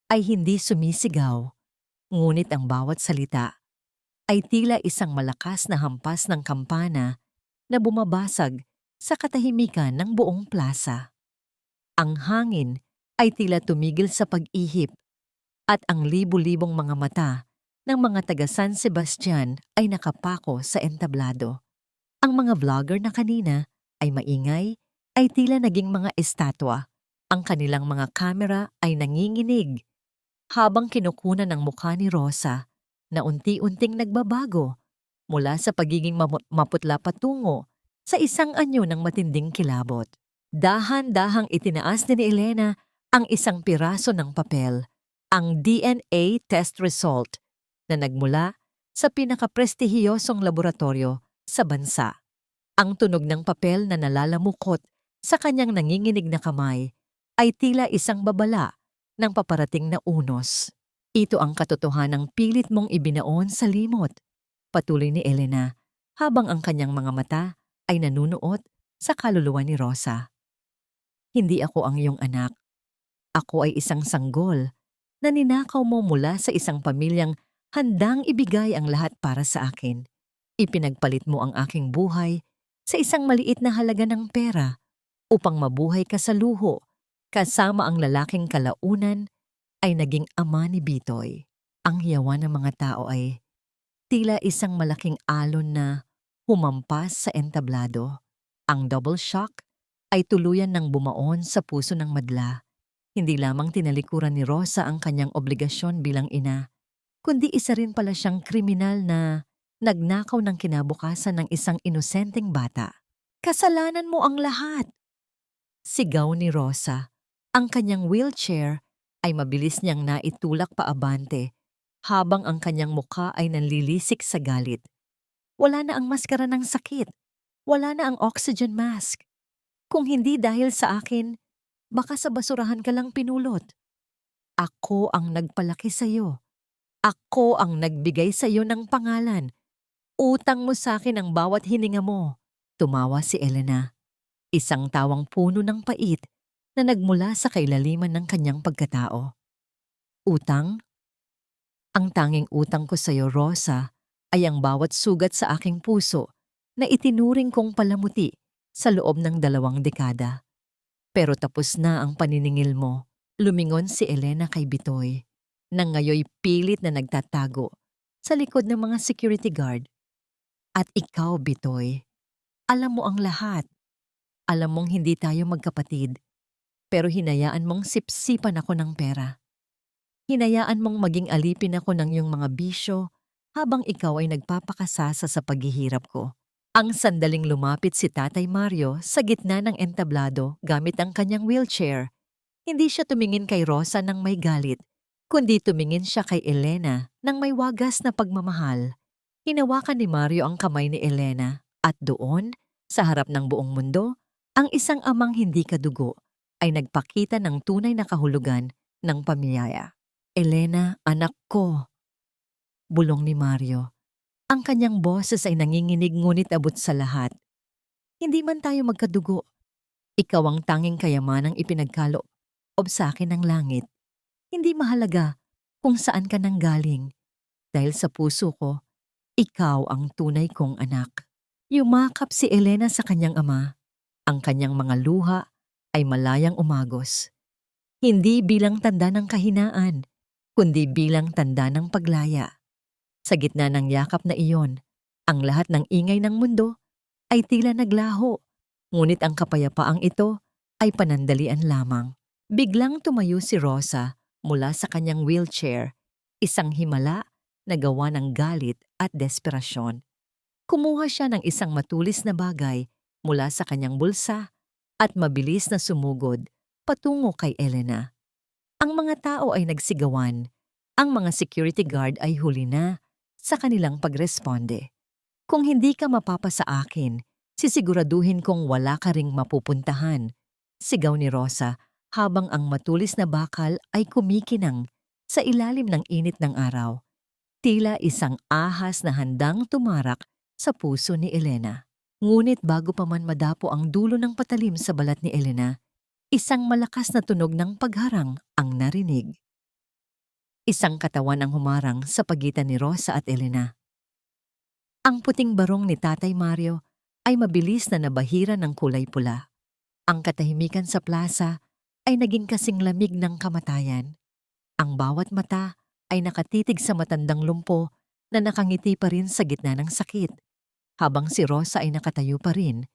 ay hindi sumisigaw, ngunit ang bawat salita ay tila isang malakas na hampas ng kampana na bumabasag sa katahimikan ng buong plaza. Ang hangin ay tila tumigil sa pag-ihip at ang libu-libong mga mata ng mga taga San Sebastian ay nakapako sa entablado. Ang mga vlogger na kanina ay maingay ay tila naging mga estatwa. Ang kanilang mga kamera ay nanginginig habang kinukunan ng mukha ni Rosa na unti-unting nagbabago mula sa pagiging maputla patungo sa isang anyo ng matinding kilabot. Dahan-dahang itinaas ni Elena ang isang piraso ng papel, ang DNA test result na nagmula sa pinakaprestihiyosong laboratorio sa bansa. Ang tunog ng papel na nalalamukot sa kanyang nanginginig na kamay ay tila isang babala ng paparating na unos. Ito ang katotohanang pilit mong ibinaon sa limot, patuloy ni Elena habang ang kanyang mga mata ay nanunuot sa kaluluwa ni Rosa. Hindi ako ang iyong anak. Ako ay isang sanggol na ninakaw mo mula sa isang pamilyang handang ibigay ang lahat para sa akin. Ipinagpalit mo ang aking buhay sa isang maliit na halaga ng pera upang mabuhay ka sa luho kasama ang lalaking kalaunan ay naging ama ni Bitoy. Ang hiyawan ng mga tao ay tila isang malaking alon na humampas sa entablado. Ang double shock ay tuluyan ng bumaon sa puso ng madla. Hindi lamang tinalikuran ni Rosa ang kanyang obligasyon bilang ina, kundi isa rin pala siyang kriminal na nagnakaw ng kinabukasan ng isang inosenteng bata. Kasalanan mo ang lahat! Sigaw ni Rosa. Ang kanyang wheelchair ay mabilis niyang naitulak paabante habang ang kanyang mukha ay nanlilisik sa galit. Wala na ang maskara ng sakit. Wala na ang oxygen mask. Kung hindi dahil sa akin, baka sa basurahan ka lang pinulot. Ako ang nagpalaki sa iyo. Ako ang nagbigay sa iyo ng pangalan. Utang mo sa akin ang bawat hininga mo. Tumawa si Elena. Isang tawang puno ng pait na nagmula sa kailaliman ng kanyang pagkatao. Utang? Ang tanging utang ko sa iyo, Rosa, ay ang bawat sugat sa aking puso na itinuring kong palamuti sa loob ng 2 dekada. Pero tapos na ang paniningil mo. Lumingon si Elena kay Bitoy, na ngayoy pilit na nagtatago sa likod ng mga security guard. At ikaw, Bitoy, alam mo ang lahat. Alam mong hindi tayo magkapatid, pero hinayaan mong sipsipan ako ng pera. Hinayaan mong maging alipin ako ng iyong mga bisyo habang ikaw ay nagpapakasasa sa paghihirap ko. Ang sandaling lumapit si Tatay Mario sa gitna ng entablado gamit ang kanyang wheelchair. Hindi siya tumingin kay Rosa ng may galit, kundi tumingin siya kay Elena ng may wagas na pagmamahal. Hinawakan ni Mario ang kamay ni Elena at doon, sa harap ng buong mundo, ang isang amang hindi kadugo ay nagpakita ng tunay na kahulugan ng pamilya. Elena, anak ko, bulong ni Mario. Ang kanyang boses ay nanginginig ngunit abot sa lahat. Hindi man tayo magkadugo. Ikaw ang tanging kayamanang ipinagkaloob sa akin ng langit. Hindi mahalaga kung saan ka nanggaling. Dahil sa puso ko, ikaw ang tunay kong anak. Yumakap si Elena sa kanyang ama. Ang kanyang mga luha ay malayang umagos. Hindi bilang tanda ng kahinaan, kundi bilang tanda ng paglaya. Sa gitna ng yakap na iyon, ang lahat ng ingay ng mundo ay tila naglaho, ngunit ang kapayapaang ito ay panandalian lamang. Biglang tumayo si Rosa mula sa kanyang wheelchair, isang himala na gawa ng galit at desperasyon. Kumuha siya ng isang matulis na bagay mula sa kanyang bulsa at mabilis na sumugod patungo kay Elena. Ang mga tao ay nagsigawan. Ang mga security guard ay huli na sa kanilang pagresponde. Kung hindi ka mapapa sa akin, sisiguraduhin kong wala ka ring mapupuntahan. Sigaw ni Rosa habang ang matulis na bakal ay kumikinang sa ilalim ng init ng araw. Tila isang ahas na handang tumarak sa puso ni Elena. Ngunit bago pa man madapo ang dulo ng patalim sa balat ni Elena, isang malakas na tunog ng pagharang ang narinig. Isang katawan ang humarang sa pagitan ni Rosa at Elena. Ang puting barong ni Tatay Mario ay mabilis na nabahira ng kulay pula. Ang katahimikan sa plaza ay naging kasing lamig ng kamatayan. Ang bawat mata ay nakatitig sa matandang lumpo na nakangiti pa rin sa gitna ng sakit. Habang si Rosa ay nakatayo pa rin,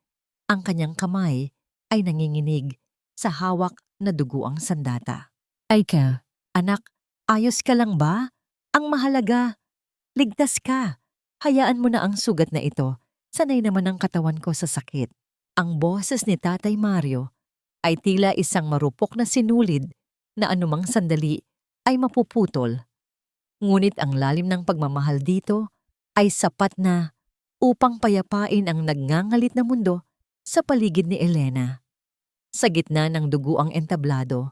ang kanyang kamay ay nanginginig sa hawak na duguang sandata. Ay ka, anak, ayos ka lang ba? Ang mahalaga, ligtas ka. Hayaan mo na ang sugat na ito. Sanay naman ang katawan ko sa sakit. Ang boses ni Tatay Mario ay tila isang marupok na sinulid na anumang sandali ay mapuputol. Ngunit ang lalim ng pagmamahal dito ay sapat na upang payapain ang nagngangalit na mundo sa paligid ni Elena. Sa gitna ng dugo ang entablado,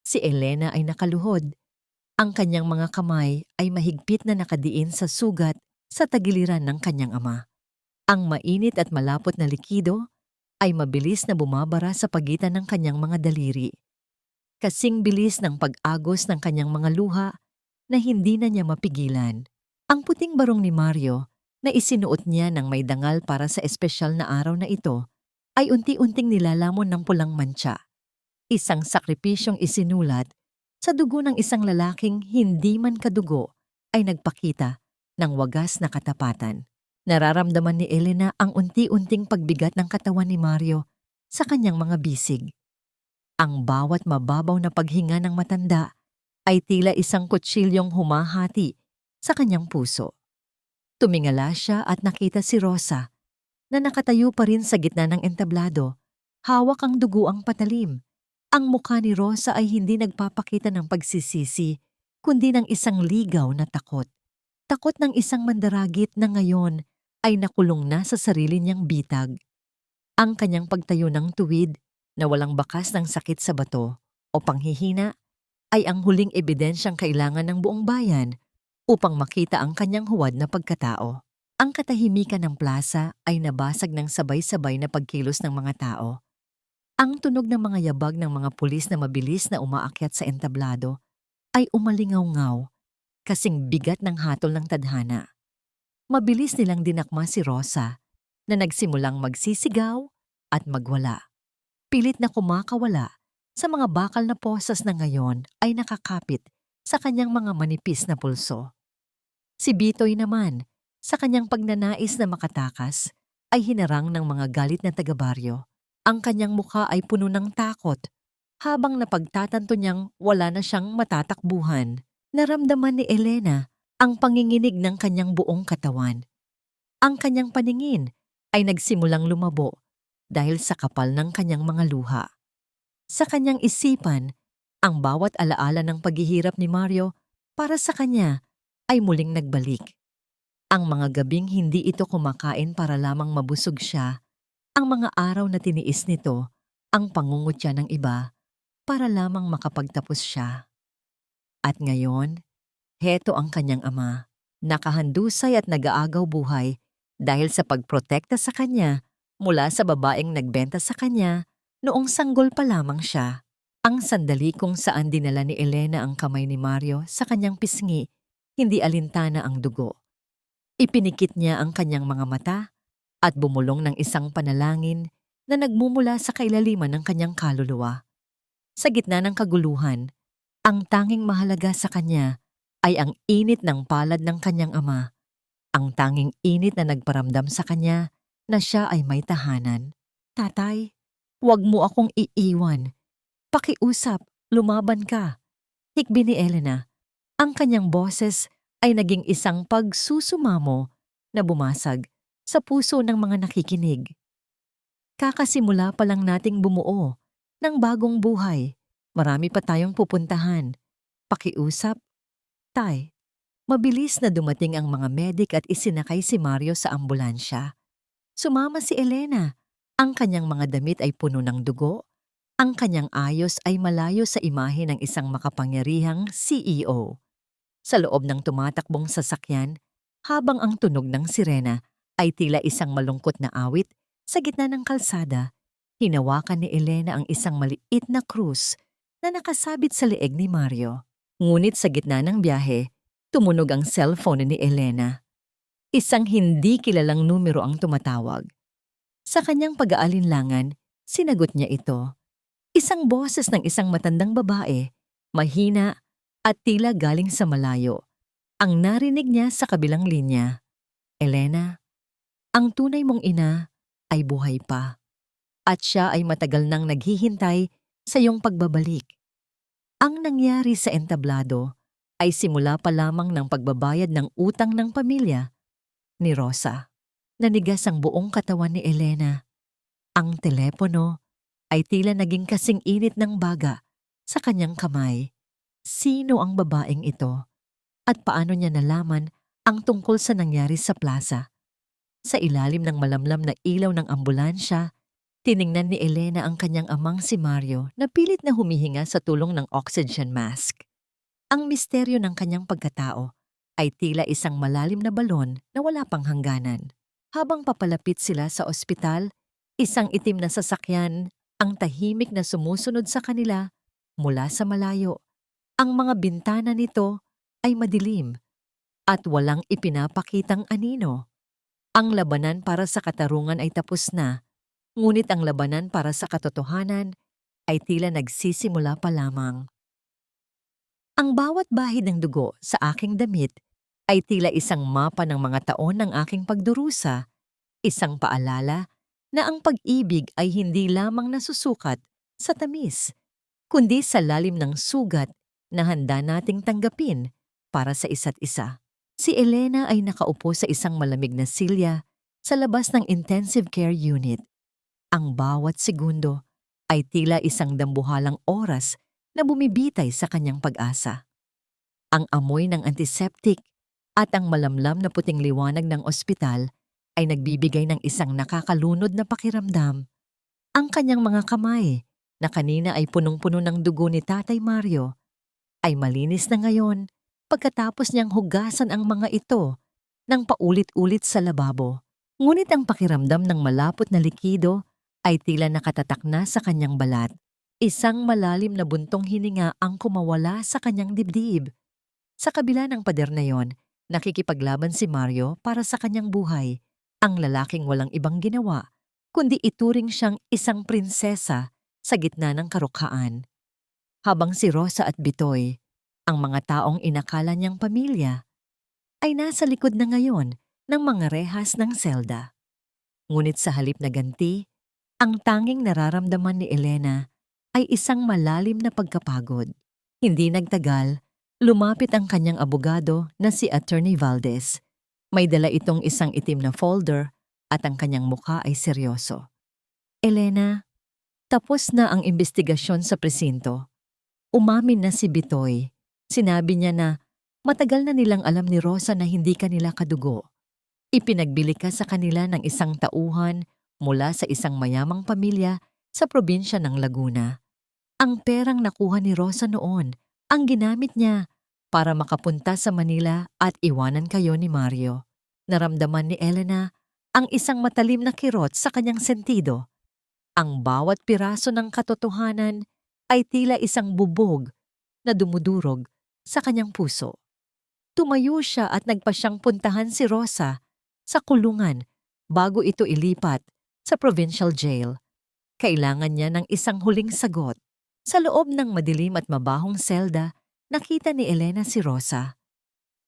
si Elena ay nakaluhod. Ang kanyang mga kamay ay mahigpit na nakadiin sa sugat sa tagiliran ng kanyang ama. Ang mainit at malapot na likido ay mabilis na bumabara sa pagitan ng kanyang mga daliri. Kasing bilis ng pag-agos ng kanyang mga luha na hindi na niya mapigilan. Ang puting barong ni Mario na isinuot niya ng may dangal para sa espesyal na araw na ito ay unti-unting nilalamon ng pulang mantsa. Isang sakripisyong isinulat sa dugo ng isang lalaking hindi man kadugo ay nagpakita ng wagas na katapatan. Nararamdaman ni Elena ang unti-unting pagbigat ng katawan ni Mario sa kanyang mga bisig. Ang bawat mababaw na paghinga ng matanda ay tila isang kutsilyong humahati sa kanyang puso. Tumingala siya at nakita si Rosa na nakatayo pa rin sa gitna ng entablado, hawak ang dugo ang patalim. Ang mukha ni Rosa ay hindi nagpapakita ng pagsisisi, kundi ng isang ligaw na takot. Takot ng isang mandaragit na ngayon ay nakulong na sa sarili niyang bitag. Ang kanyang pagtayo ng tuwid na walang bakas ng sakit sa bato o panghihina ay ang huling ebidensyang kailangan ng buong bayan upang makita ang kanyang huwad na pagkatao. Ang katahimikan ng plaza ay nabasag ng sabay-sabay na pagkilos ng mga tao. Ang tunog ng mga yabag ng mga pulis na mabilis na umaakyat sa entablado ay umalingaw-ngaw kasing bigat ng hatol ng tadhana. Mabilis nilang dinakma si Rosa na nagsimulang magsisigaw at magwala. Pilit na kumakawala sa mga bakal na posas na ngayon ay nakakapit sa kanyang mga manipis na pulso. Si Bitoy naman, sa kanyang pagnanais na makatakas, ay hinarang ng mga galit na taga-baryo. Ang kanyang mukha ay puno ng takot, habang napagtatanto niyang wala na siyang matatakbuhan. Naramdaman ni Elena ang panginginig ng kanyang buong katawan. Ang kanyang paningin ay nagsimulang lumabo dahil sa kapal ng kanyang mga luha. Sa kanyang isipan, ang bawat alaala ng paghihirap ni Mario para sa kanya ay muling nagbalik. Ang mga gabing hindi ito kumakain para lamang mabusog siya, ang mga araw na tiniis nito ang pangungutya ng iba para lamang makapagtapos siya. At ngayon, heto ang kanyang ama, nakahandusay at nag-aagaw buhay dahil sa pagprotekta sa kanya mula sa babaeng nagbenta sa kanya noong sanggol pa lamang siya. Ang sandali kung saan dinala ni Elena ang kamay ni Mario sa kanyang pisngi, hindi alintana ang dugo. Ipinikit niya ang kanyang mga mata at bumulong ng isang panalangin na nagmumula sa kailaliman ng kanyang kaluluwa. Sa gitna ng kaguluhan, ang tanging mahalaga sa kanya ay ang init ng palad ng kanyang ama, ang tanging init na nagparamdam sa kanya na siya ay may tahanan. Tatay, huwag mo akong iiwan. Pakiusap, lumaban ka. Hikbi ni Elena. Ang kanyang boses ay naging isang pagsusumamo na bumasag sa puso ng mga nakikinig. Kakasimula pa lang nating bumuo ng bagong buhay. Marami pa tayong pupuntahan. Pakiusap. Tay, mabilis na dumating ang mga medik at isinakay si Mario sa ambulansya. Sumama si Elena. Ang kanyang mga damit ay puno ng dugo. Ang kanyang ayos ay malayo sa imahe ng isang makapangyarihang CEO. Sa loob ng tumatakbong sasakyan, habang ang tunog ng sirena ay tila isang malungkot na awit sa gitna ng kalsada, hinawakan ni Elena ang isang maliit na krus na nakasabit sa leeg ni Mario. Ngunit sa gitna ng biyahe, tumunog ang cellphone ni Elena. Isang hindi kilalang numero ang tumatawag. Sa kanyang pag-aalinlangan, sinagot niya ito. Isang boses ng isang matandang babae, mahina at tila galing sa malayo. Ang narinig niya sa kabilang linya. Elena, ang tunay mong ina ay buhay pa. At siya ay matagal nang naghihintay sa iyong pagbabalik. Ang nangyari sa entablado ay simula pa lamang ng pagbabayad ng utang ng pamilya ni Rosa. Nanigas ang buong katawan ni Elena. Ang telepono ay tila naging kasing init ng baga sa kanyang kamay. Sino ang babaeng ito? At paano niya nalaman ang tungkol sa nangyari sa plaza? Sa ilalim ng malamlam na ilaw ng ambulansya, tiningnan ni Elena ang kanyang amang si Mario na pilit na humihinga sa tulong ng oxygen mask. Ang misteryo ng kanyang pagkatao ay tila isang malalim na balon na wala pang hangganan. Habang papalapit sila sa ospital, isang itim na sasakyan ang tahimik na sumusunod sa kanila mula sa malayo. Ang mga bintana nito ay madilim at walang ipinapakitang anino. Ang labanan para sa katarungan ay tapos na, ngunit ang labanan para sa katotohanan ay tila nagsisimula pa lamang. Ang bawat bahid ng dugo sa aking damit ay tila isang mapa ng mga taon ng aking pagdurusa, isang paalala na ang pag-ibig ay hindi lamang nasusukat sa tamis, kundi sa lalim ng sugat na handa nating tanggapin para sa isa't isa. Si Elena ay nakaupo sa isang malamig na silya sa labas ng intensive care unit. Ang bawat segundo ay tila isang dambuhalang oras na bumibitay sa kanyang pag-asa. Ang amoy ng antiseptic at ang malamlam na puting liwanag ng ospital ay nagbibigay ng isang nakakalunod na pakiramdam. Ang kanyang mga kamay, na kanina ay punong-puno ng dugo ni Tatay Mario, ay malinis na ngayon pagkatapos niyang hugasan ang mga ito ng paulit-ulit sa lababo. Ngunit ang pakiramdam ng malapot na likido ay tila nakatatak na sa kanyang balat. Isang malalim na buntong hininga ang kumawala sa kanyang dibdib. Sa kabila ng pader na yon, nakikipaglaban si Mario para sa kanyang buhay. Ang lalaking walang ibang ginawa, kundi ituring siyang isang prinsesa sa gitna ng karukhaan. Habang si Rosa at Bitoy, ang mga taong inakala niyang pamilya, ay nasa likod na ngayon ng mga rehas ng selda. Ngunit sa halip na ganti, ang tanging nararamdaman ni Elena ay isang malalim na pagkapagod. Hindi nagtagal, lumapit ang kanyang abogado na si Attorney Valdez. May dala itong isang itim na folder at ang kanyang mukha ay seryoso. Elena, tapos na ang investigasyon sa presinto. Umamin na si Bitoy. Sinabi niya na matagal na nilang alam ni Rosa na hindi kanila kadugo. Ipinagbili ka sa kanila ng isang tauhan mula sa isang mayamang pamilya sa probinsya ng Laguna. Ang perang nakuha ni Rosa noon ang ginamit niya para makapunta sa Manila at iwanan kayo ni Mario. Naramdaman ni Elena ang isang matalim na kirot sa kanyang sentido. Ang bawat piraso ng katotohanan ay tila isang bubog na dumudurog sa kanyang puso. Tumayo siya at nagpa siyang puntahan si Rosa sa kulungan bago ito ilipat sa provincial jail. Kailangan niya ng isang huling sagot. Sa loob ng madilim at mabahong selda, nakita ni Elena si Rosa.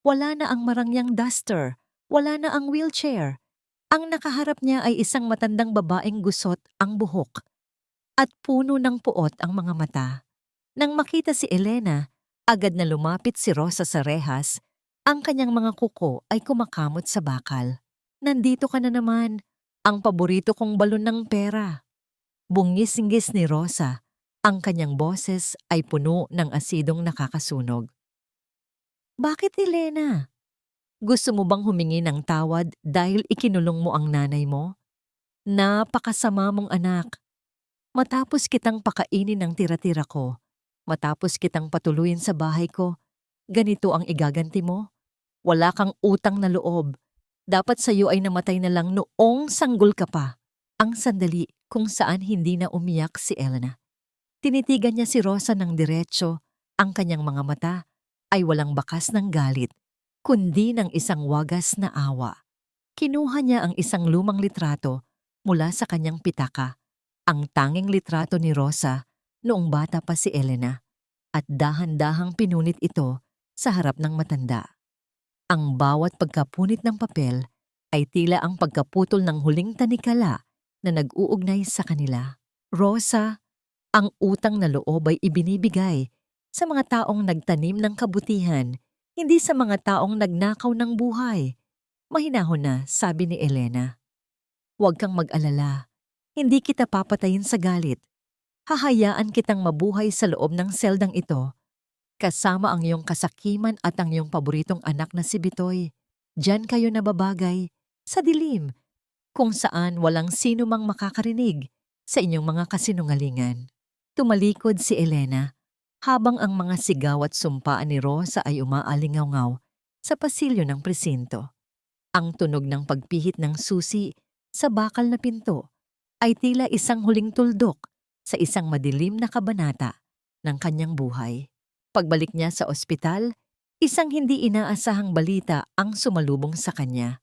Wala na ang marangyang duster, wala na ang wheelchair. Ang nakaharap niya ay isang matandang babaeng gusot ang buhok at puno ng puot ang mga mata. Nang makita si Elena, agad na lumapit si Rosa sa rehas. Ang kanyang mga kuko ay kumakamot sa bakal. Nandito ka na naman, ang paborito kong balon ng pera. Bungis-inggis ni Rosa. Ang kanyang boses ay puno ng asidong nakakasunog. Bakit, Elena? Gusto mo bang humingi ng tawad dahil ikinulong mo ang nanay mo? Napakasama mong anak. Matapos kitang pakainin ng tira-tira ko, matapos kitang patuluyin sa bahay ko, ganito ang igaganti mo? Wala kang utang na loob. Dapat sa iyo ay namatay na lang noong sanggol ka pa. Ang sandali kung saan hindi na umiyak si Elena. Tinitigan niya si Rosa ng diretso. Ang kanyang mga mata ay walang bakas ng galit, kundi ng isang wagas na awa. Kinuha niya ang isang lumang litrato mula sa kanyang pitaka, ang tanging litrato ni Rosa noong bata pa si Elena, at dahan-dahang pinunit ito sa harap ng matanda. Ang bawat pagkapunit ng papel ay tila ang pagkaputol ng huling tanikala na nag-uugnay sa kanila. Rosa, ang utang na loob ay ibinibigay sa mga taong nagtanim ng kabutihan, hindi sa mga taong nagnakaw ng buhay. Mahinahon na, sabi ni Elena. Huwag kang mag-alala. Hindi kita papatayin sa galit. Hahayaan kitang mabuhay sa loob ng seldang ito, kasama ang iyong kasakiman at ang iyong paboritong anak na si Bitoy. Diyan kayo nababagay, sa dilim, kung saan walang sino mang makakarinig sa inyong mga kasinungalingan. Tumalikod si Elena habang ang mga sigaw at sumpaan ni Rosa ay umaalingaw sa pasilyo ng presinto. Ang tunog ng pagpihit ng susi sa bakal na pinto ay tila isang huling tuldok sa isang madilim na kabanata ng kanyang buhay. Pagbalik niya sa ospital, isang hindi inaasahang balita ang sumalubong sa kanya.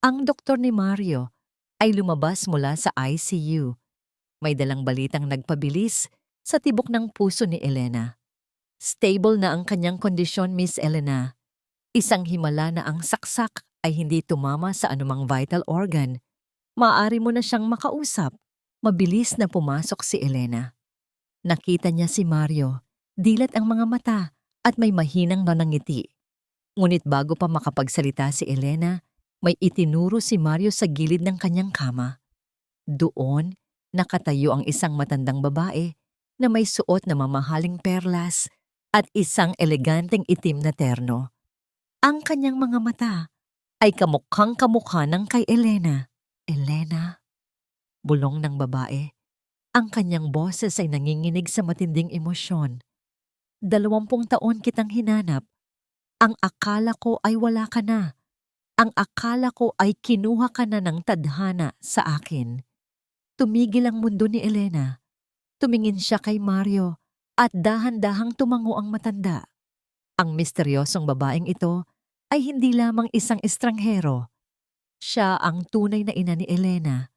Ang doktor ni Mario ay lumabas mula sa ICU. May dalang balitang nagpabilis sa tibok ng puso ni Elena. Stable na ang kanyang kondisyon, Miss Elena. Isang himala na ang saksak ay hindi tumama sa anumang vital organ. Maaari mo na siyang makausap. Mabilis na pumasok si Elena. Nakita niya si Mario, dilat ang mga mata at may mahinang nanangiti. Ngunit bago pa makapagsalita si Elena, may itinuro si Mario sa gilid ng kanyang kama. Doon, nakatayo ang isang matandang babae na may suot na mamahaling perlas at isang eleganteng itim na terno. Ang kanyang mga mata ay kamukhang kamukha ng kay Elena. Elena, bulong ng babae. Ang kanyang boses ay nanginginig sa matinding emosyon. 20 taon kitang hinanap. Ang akala ko ay wala ka na. Ang akala ko ay kinuha ka na ng tadhana sa akin. Tumigil ang mundo ni Elena. Tumingin siya kay Mario at dahan-dahang tumango ang matanda. Ang misteryosong babaeng ito ay hindi lamang isang estranghero. Siya ang tunay na ina ni Elena,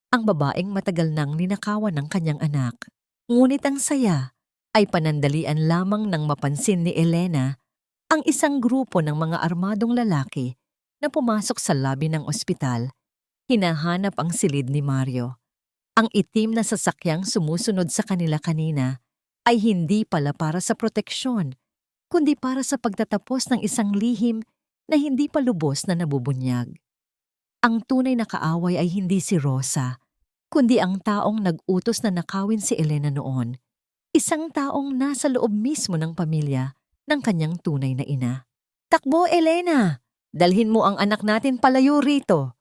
ang babaeng matagal nang ninakawan ng kanyang anak. Ngunit ang saya ay panandalian lamang nang mapansin ni Elena ang isang grupo ng mga armadong lalaki na pumasok sa labi ng ospital. Hinahanap ang silid ni Mario. Ang itim na sasakyang sumusunod sa kanila kanina ay hindi pala para sa proteksyon, kundi para sa pagtatapos ng isang lihim na hindi pa lubos na nabubunyag. Ang tunay na kaaway ay hindi si Rosa, kundi ang taong nag-utos na nakawin si Elena noon. Isang taong nasa loob mismo ng pamilya ng kanyang tunay na ina. "Takbo, Elena! Dalhin mo ang anak natin palayo rito!"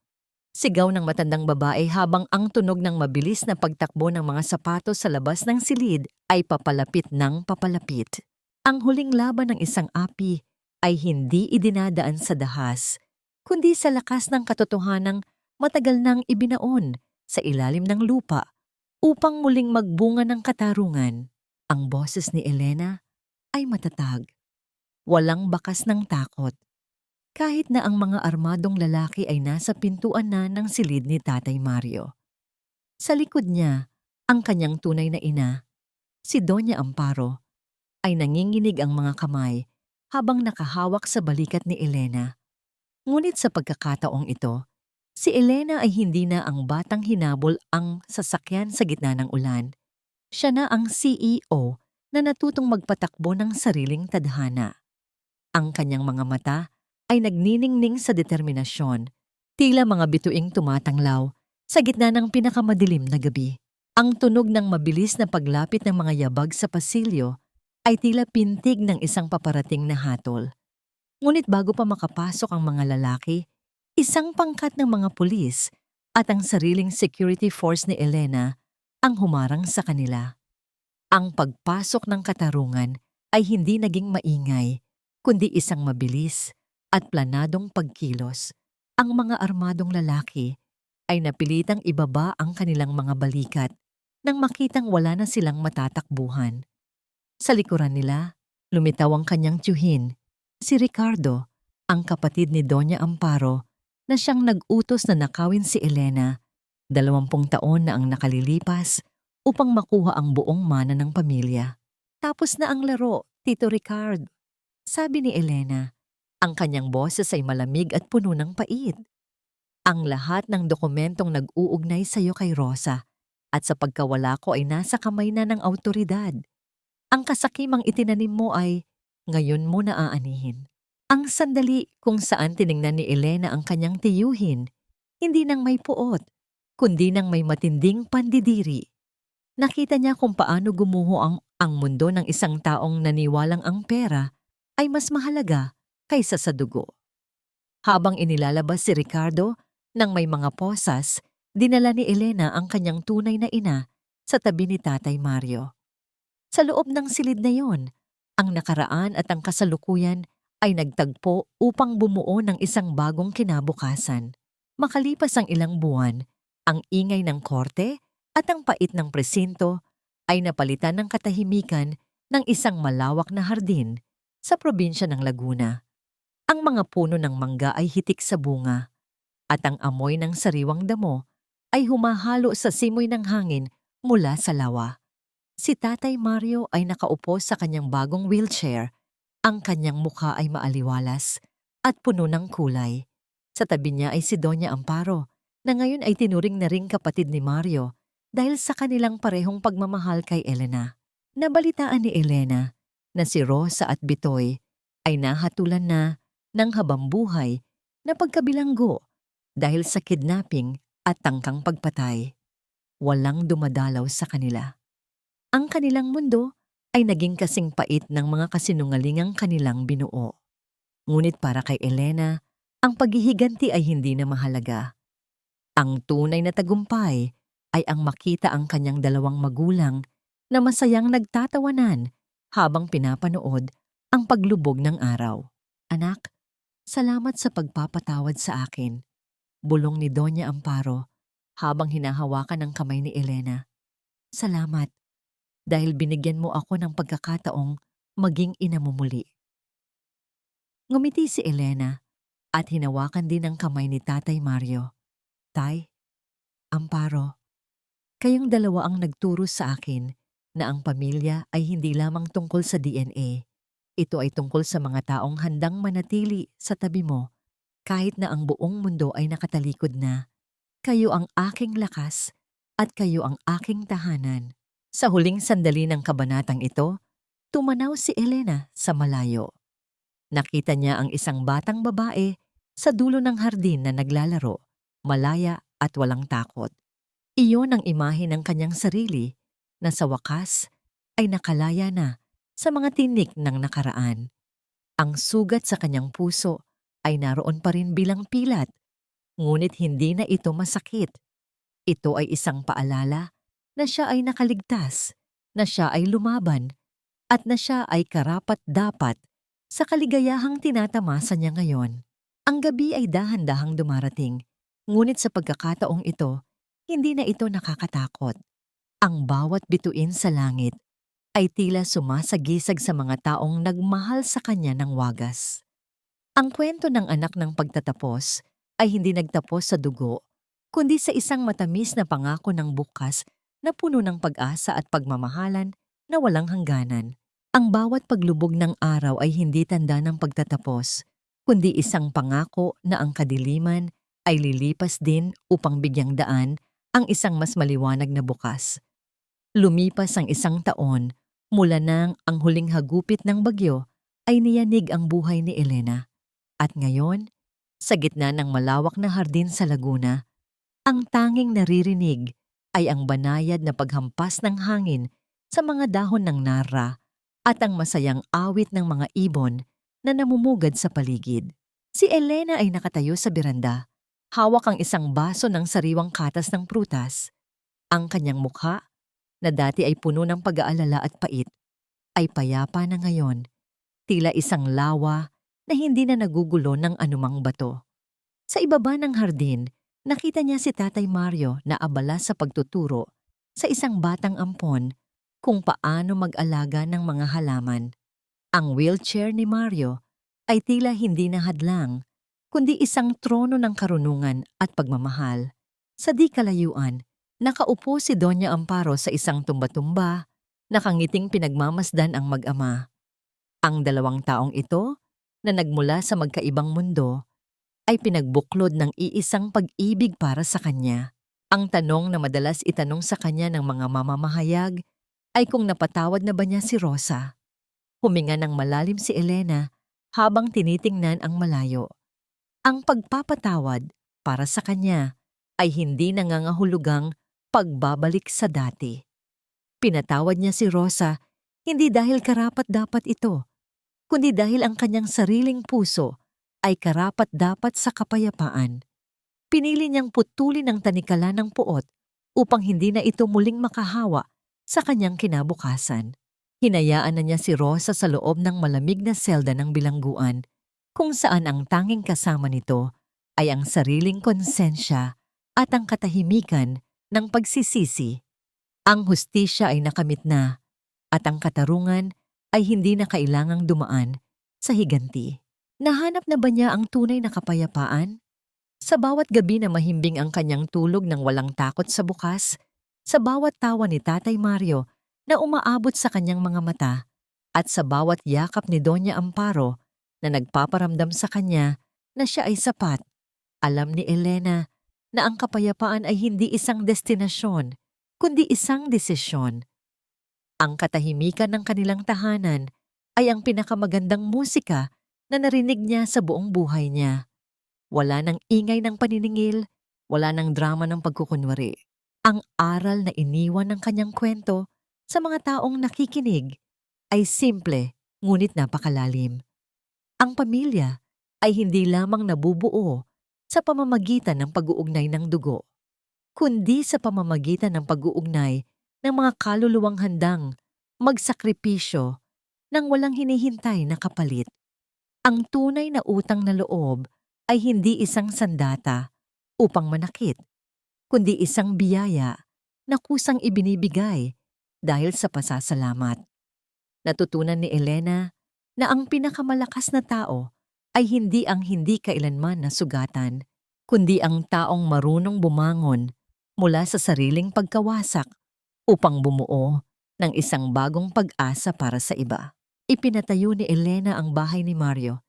Sigaw ng matandang babae habang ang tunog ng mabilis na pagtakbo ng mga sapatos sa labas ng silid ay papalapit ng papalapit. Ang huling laban ng isang api ay hindi idinadaan sa dahas, kundi sa lakas ng katotohanang matagal nang ibinaon sa ilalim ng lupa upang muling magbunga ng katarungan. Ang boses ni Elena ay matatag. Walang bakas ng takot. Kahit na ang mga armadong lalaki ay nasa pintuan na ng silid ni Tatay Mario. Sa likod niya, ang kanyang tunay na ina, si Doña Amparo, ay nanginginig ang mga kamay habang nakahawak sa balikat ni Elena. Ngunit sa pagkakataong ito, si Elena ay hindi na ang batang hinabol ang sasakyan sa gitna ng ulan. Siya na ang CEO na natutong magpatakbo ng sariling tadhana. Ang kanyang mga mata ay nagniningning sa determinasyon, tila mga bituing tumatanglaw sa gitna ng pinakamadilim na gabi. Ang tunog ng mabilis na paglapit ng mga yabag sa pasilyo ay tila pintig ng isang paparating na hatol. Ngunit bago pa makapasok ang mga lalaki, isang pangkat ng mga pulis at ang sariling security force ni Elena ang humarang sa kanila. Ang pagpasok ng katarungan ay hindi naging maingay, kundi isang mabilis at planadong pagkilos. Ang mga armadong lalaki ay napilitang ibaba ang kanilang mga balikat nang makitang wala na silang matatakbuhan. Sa likuran nila, lumitaw ang kanyang tiyuhin, si Ricardo, ang kapatid ni Doña Amparo, na siyang nag-utos na nakawin si Elena. 20 taon na ang nakalilipas upang makuha ang buong mana ng pamilya. "Tapos na ang laro, Tito Ricardo," sabi ni Elena. Ang kanyang boses ay malamig at puno ng pait. "Ang lahat ng dokumentong nag-uugnay sa iyo kay Rosa at sa pagkawala ko ay nasa kamay na ng awtoridad. Ang kasakimang itinanim mo ay ngayon mo na aanihin." Ang sandali kung saan tiningnan ni Elena ang kanyang tiyuhin, hindi nang may puot, kundi nang may matinding pandidiri. Nakita niya kung paano gumuho ang mundo ng isang taong naniwalang ang pera ay mas mahalaga kaysa sa dugo. Habang inilalabas si Ricardo ng may mga posas, dinala ni Elena ang kanyang tunay na ina sa tabi ni Tatay Mario. Sa loob ng silid na yon, ang nakaraan at ang kasalukuyan ay nagtagpo upang bumuo ng isang bagong kinabukasan. Makalipas ang ilang buwan, ang ingay ng korte at ang pait ng presinto ay napalitan ng katahimikan ng isang malawak na hardin sa probinsya ng Laguna. Ang mga puno ng mangga ay hitik sa bunga at ang amoy ng sariwang damo ay humahalo sa simoy ng hangin mula sa lawa. Si Tatay Mario ay nakaupo sa kanyang bagong wheelchair. Ang kanyang mukha ay maaliwalas at puno ng kulay. Sa tabi niya ay si Doña Amparo, na ngayon ay tinuring na ring kapatid ni Mario dahil sa kanilang parehong pagmamahal kay Elena. Nabalitaan ni Elena na si Rosa at Bitoy ay nahatulan na ng habambuhay na pagkabilanggo dahil sa kidnapping at tangkang pagpatay. Walang dumadalaw sa kanila. Ang kanilang mundo ay naging kasing pait ng mga kasinungalingang kanilang binuo. Ngunit para kay Elena, ang paghihiganti ay hindi na mahalaga. Ang tunay na tagumpay ay ang makita ang kanyang dalawang magulang na masayang nagtatawanan habang pinapanood ang paglubog ng araw. Anak, salamat sa pagpapatawad sa akin, bulong ni Doña Amparo habang hinahawakan ang kamay ni Elena. Salamat, dahil binigyan mo ako ng pagkakataong maging ina mo muli. Ngumiti si Elena at hinawakan din ang kamay ni Tatay Mario. Tay, Amparo, kayong dalawa ang nagturo sa akin na ang pamilya ay hindi lamang tungkol sa DNA. Ito ay tungkol sa mga taong handang manatili sa tabi mo kahit na ang buong mundo ay nakatalikod na. Kayo ang aking lakas at kayo ang aking tahanan. Sa huling sandali ng kabanatang ito, tumanaw si Elena sa malayo. Nakita niya ang isang batang babae sa dulo ng hardin na naglalaro, malaya at walang takot. Iyon ang imahe ng kanyang sarili na sa wakas ay nakalaya na sa mga tinik ng nakaraan. Ang sugat sa kanyang puso ay naroon pa rin bilang pilat, ngunit hindi na ito masakit. Ito ay isang paalala na siya ay nakaligtas, na siya ay lumaban, at na siya ay karapat-dapat sa kaligayahang tinatamasa niya ngayon. Ang gabi ay dahan-dahang dumarating, ngunit sa pagkakataong ito, hindi na ito nakakatakot. Ang bawat bituin sa langit ay tila sumasagisag sa mga taong nagmahal sa kanya ng wagas. Ang kwento ng anak ng pagtatapos ay hindi nagtapos sa dugo, kundi sa isang matamis na pangako ng bukas na puno ng pag-asa at pagmamahalan na walang hangganan. Ang bawat paglubog ng araw ay hindi tanda ng pagtatapos, kundi isang pangako na ang kadiliman ay lilipas din upang bigyang daan ang isang mas maliwanag na bukas. Lumipas ang isang taon mula nang ang huling hagupit ng bagyo ay niyanig ang buhay ni Elena. At ngayon, sa gitna ng malawak na hardin sa Laguna, ang tanging naririnig ay ang banayad na paghampas ng hangin sa mga dahon ng narra at ang masayang awit ng mga ibon na namumugad sa paligid. Si Elena ay nakatayo sa beranda, hawak ang isang baso ng sariwang katas ng prutas. Ang kanyang mukha, na dati ay puno ng pag-aalala at pait, ay payapa na ngayon, tila isang lawa na hindi na nagugulo ng anumang bato. Sa ibaba ng hardin, nakita niya si Tatay Mario na abala sa pagtuturo sa isang batang ampon kung paano mag-alaga ng mga halaman. Ang wheelchair ni Mario ay tila hindi na hadlang, kundi isang trono ng karunungan at pagmamahal. Sa di kalayuan, nakaupo si Doña Amparo sa isang tumba-tumba, nakangiting pinagmamasdan ang mag-ama. Ang dalawang taong ito, na nagmula sa magkaibang mundo, ay pinagbuklod ng iisang pag-ibig para sa kanya. Ang tanong na madalas itanong sa kanya ng mga mamamahayag ay kung napatawad na ba niya si Rosa. Huminga ng malalim si Elena habang tinitingnan ang malayo. Ang pagpapatawad para sa kanya ay hindi nangangahulugang pagbabalik sa dati. Pinatawad niya si Rosa hindi dahil karapat-dapat ito, kundi dahil ang kanyang sariling puso ay karapat-dapat sa kapayapaan. Pinili niyang putulin ang tanikala ng puot upang hindi na ito muling makahawa sa kanyang kinabukasan. Hinayaan na niya si Rosa sa loob ng malamig na selda ng bilangguan, kung saan ang tanging kasama nito ay ang sariling konsensya at ang katahimikan ng pagsisisi. Ang hustisya ay nakamit na at ang katarungan ay hindi na kailangang dumaan sa higanti. Nahanap na ba niya ang tunay na kapayapaan? Sa bawat gabi na mahimbing ang kanyang tulog ng walang takot sa bukas, sa bawat tawa ni Tatay Mario na umaabot sa kanyang mga mata, at sa bawat yakap ni Doña Amparo na nagpaparamdam sa kanya na siya ay sapat, alam ni Elena na ang kapayapaan ay hindi isang destinasyon, kundi isang desisyon. Ang katahimikan ng kanilang tahanan ay ang pinakamagandang musika na narinig niya sa buong buhay niya. Wala nang ingay ng paniningil, wala nang drama ng pagkukunwari. Ang aral na iniwan ng kanyang kwento sa mga taong nakikinig ay simple ngunit napakalalim. Ang pamilya ay hindi lamang nabubuo sa pamamagitan ng pag-uugnay ng dugo, kundi sa pamamagitan ng pag-uugnay ng mga kaluluwang handang magsakripisyo ng walang hinihintay na kapalit. Ang tunay na utang na loob ay hindi isang sandata upang manakit, kundi isang biyaya na kusang ibinibigay dahil sa pasasalamat. Natutunan ni Elena na ang pinakamalakas na tao ay hindi ang hindi kailanman nasugatan, kundi ang taong marunong bumangon mula sa sariling pagkawasak upang bumuo ng isang bagong pag-asa para sa iba. Ipinatayo ni Elena ang bahay ni Mario,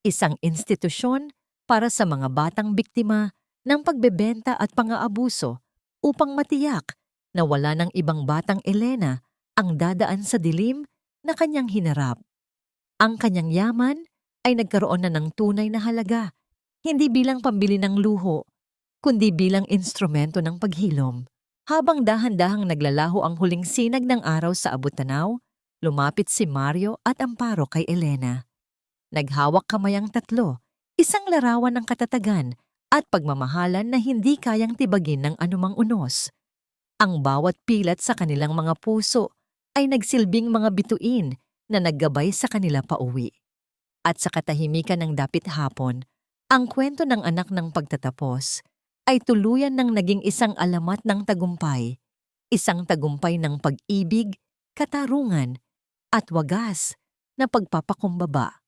isang institusyon para sa mga batang biktima ng pagbebenta at pang-aabuso upang matiyak na wala ng ibang batang Elena ang dadaan sa dilim na kanyang hinarap. Ang kanyang yaman ay nagkaroon na ng tunay na halaga, hindi bilang pambili ng luho, kundi bilang instrumento ng paghilom. Habang dahan-dahang naglalaho ang huling sinag ng araw sa abot-tanaw, lumapit si Mario at Amparo kay Elena. Naghawak kamay ang tatlo, isang larawan ng katatagan at pagmamahalan na hindi kayang tibagin ng anumang unos. Ang bawat pilat sa kanilang mga puso ay nagsilbing mga bituin na naggabay sa kanila pauwi. At sa katahimikan ng dapit hapon, ang kwento ng anak ng pagtatapos ay tuluyan ng naging isang alamat ng tagumpay, isang tagumpay ng pag-ibig, katarungan, at wagas na pagpapakumbaba.